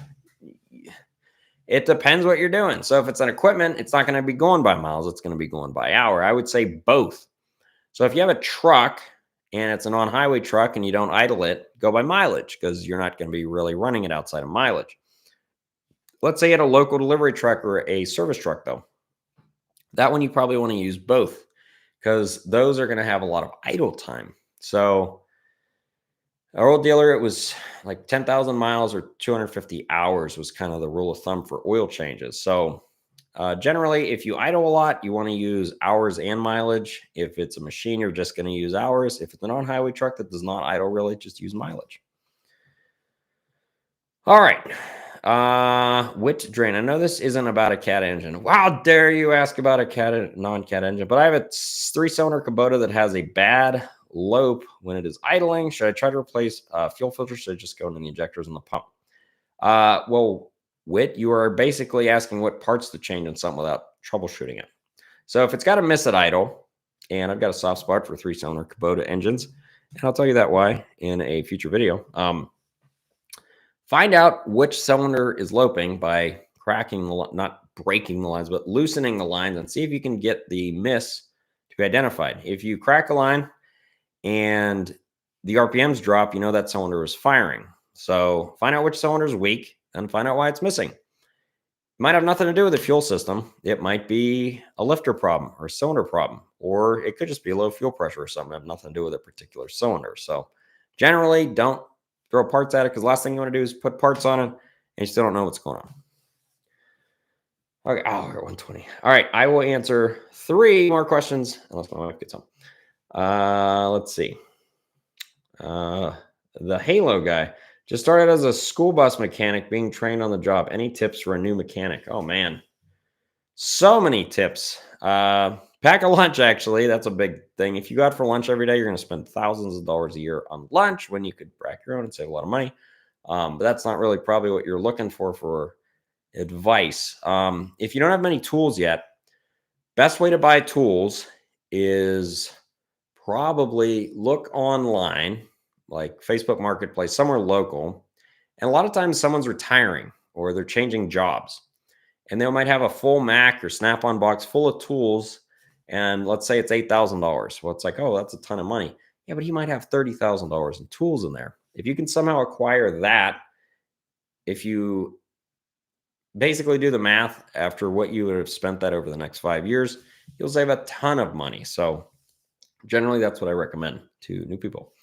it depends what you're doing. So if it's an equipment, it's not going to be going by miles. It's going to be going by hour. I would say both. So if you have a truck and it's an on-highway truck and you don't idle it, go by mileage, because you're not going to be really running it outside of mileage. Let's say you had a local delivery truck or a service truck, though. That one you probably want to use both, because those are going to have a lot of idle time. So our old dealer, it was like 10,000 miles or 250 hours was kind of the rule of thumb for oil changes. So generally, if you idle a lot, you want to use hours and mileage. If it's a machine, you're just going to use hours. If it's an on-highway truck that does not idle, really, just use mileage. All right. Wit drain. I know this isn't about a CAT engine. How dare you ask about a non-CAT engine? But I have a 3-cylinder Kubota that has a bad lope when it is idling. Should I try to replace fuel filters? Should I just go into the injectors and the pump? Well, Wit, you are basically asking what parts to change in something without troubleshooting it. So if it's got a miss at idle, and I've got a soft spot for 3-cylinder Kubota engines, and I'll tell you that why in a future video. Find out which cylinder is loping by cracking the, not breaking the lines, but loosening the lines, and see if you can get the miss to be identified. If you crack a line and the RPMs drop, you know that cylinder is firing. So find out which cylinder is weak and find out why it's missing. It might have nothing to do with the fuel system. It might be a lifter problem or a cylinder problem, or it could just be low fuel pressure or something. It have nothing to do with a particular cylinder. So generally, don't throw parts at it, because the last thing you want to do is put parts on it and you still don't know what's going on. Okay, oh, we're at 120. All right, I will answer 3 more questions unless my wife gets home. Let's see. The Halo guy just started as a school bus mechanic being trained on the job. Any tips for a new mechanic? Oh, man. So many tips. Pack a lunch, actually. That's a big thing. If you go out for lunch every day, you're going to spend thousands of dollars a year on lunch when you could rack your own and save a lot of money. But that's not really probably what you're looking for advice. If you don't have many tools yet, best way to buy tools is probably look online, like Facebook Marketplace, somewhere local. And a lot of times someone's retiring or they're changing jobs, and they might have a full Mac or Snap-on box full of tools. And let's say it's $8,000. Well, it's like, oh, that's a ton of money. Yeah, but he might have $30,000 in tools in there. If you can somehow acquire that, if you basically do the math after what you would have spent that over the next 5 years, you'll save a ton of money. So generally, that's what I recommend to new people.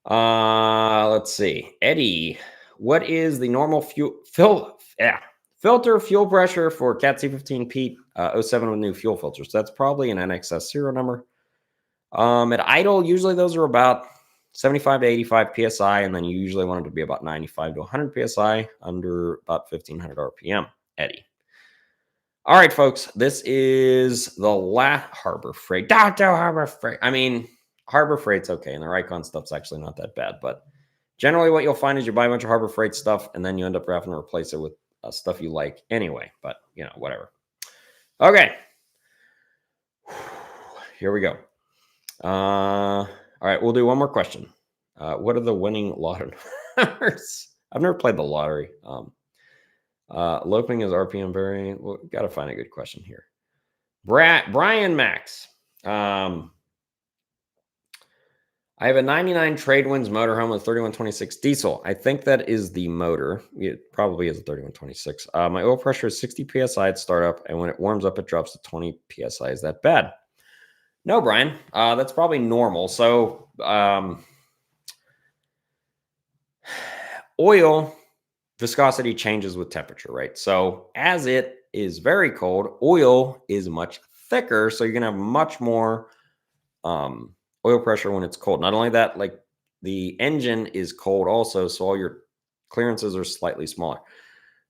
Let's see. Eddie, what is the normal filter fuel pressure for Cat C15 Pete 07 with new fuel filters? So that's probably an NXS serial number. At idle, usually those are about 75 to 85 PSI, and then you usually want it to be about 95 to 100 PSI under about 1500 RPM, Eddie. All right, folks, this is the last Harbor Freight. Harbor Freight. I mean, Harbor Freight's okay, and the Rikon stuff's actually not that bad, but generally what you'll find is you buy a bunch of Harbor Freight stuff, and then you end up having to replace it with stuff you like anyway, but, you know, whatever. Okay. Here we go. All right, we'll do one more question. What are the winning lottery numbers? I've never played the lottery. Loping is RPM varying. Well, got to find a good question here. Brian Max. I have a 99 Tradewinds motorhome with 3126 diesel. I think that is the motor. It probably is a 3126. My oil pressure is 60 PSI at startup, and when it warms up, it drops to 20 PSI. Is that bad? No, Brian. That's probably normal. So oil viscosity changes with temperature, right? So as it is very cold, oil is much thicker. So you're going to have much more oil pressure when it's cold. Not only that, like the engine is cold also, so all your clearances are slightly smaller.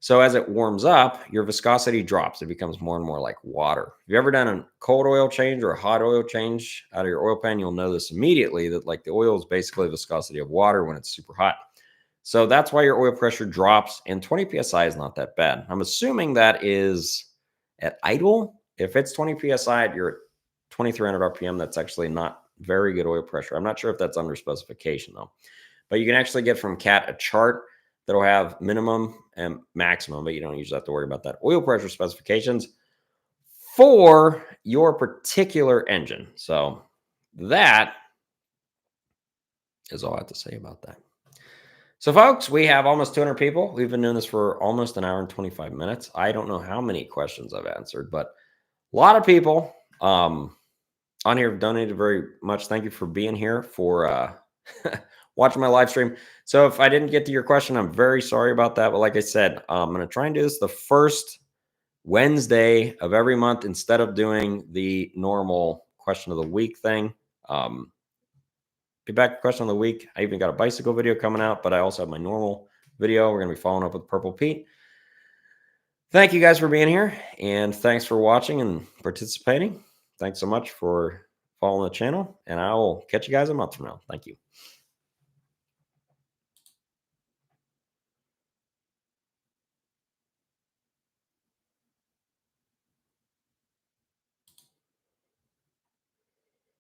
So as it warms up, your viscosity drops. It becomes more and more like water. If you've ever done a cold oil change or a hot oil change out of your oil pan, you'll know this immediately, that like the oil is basically the viscosity of water when it's super hot. So that's why your oil pressure drops, and 20 PSI is not that bad. I'm assuming that is at idle. If it's 20 PSI, you're at 2300 RPM. That's actually not very good oil pressure. I'm not sure if that's under specification though, but you can actually get from Cat a chart that'll have minimum and maximum, but you don't usually have to worry about that oil pressure specifications for your particular engine. So that is all I have to say about that. So folks, we have almost 200 people. We've been doing this for almost an hour and 25 minutes. I don't know how many questions I've answered, but a lot of people on here have donated very much. Thank you for being here, for watching my live stream. So if I didn't get to your question, I'm very sorry about that. But like I said, I'm going to try and do this the first Wednesday of every month instead of doing the normal question of the week thing. Be back to question of the week. I even got a bicycle video coming out, but I also have my normal video. We're going to be following up with Purple Pete. Thank you guys for being here, and thanks for watching and participating. Thanks so much for following the channel, and I will catch you guys a month from now. Thank you.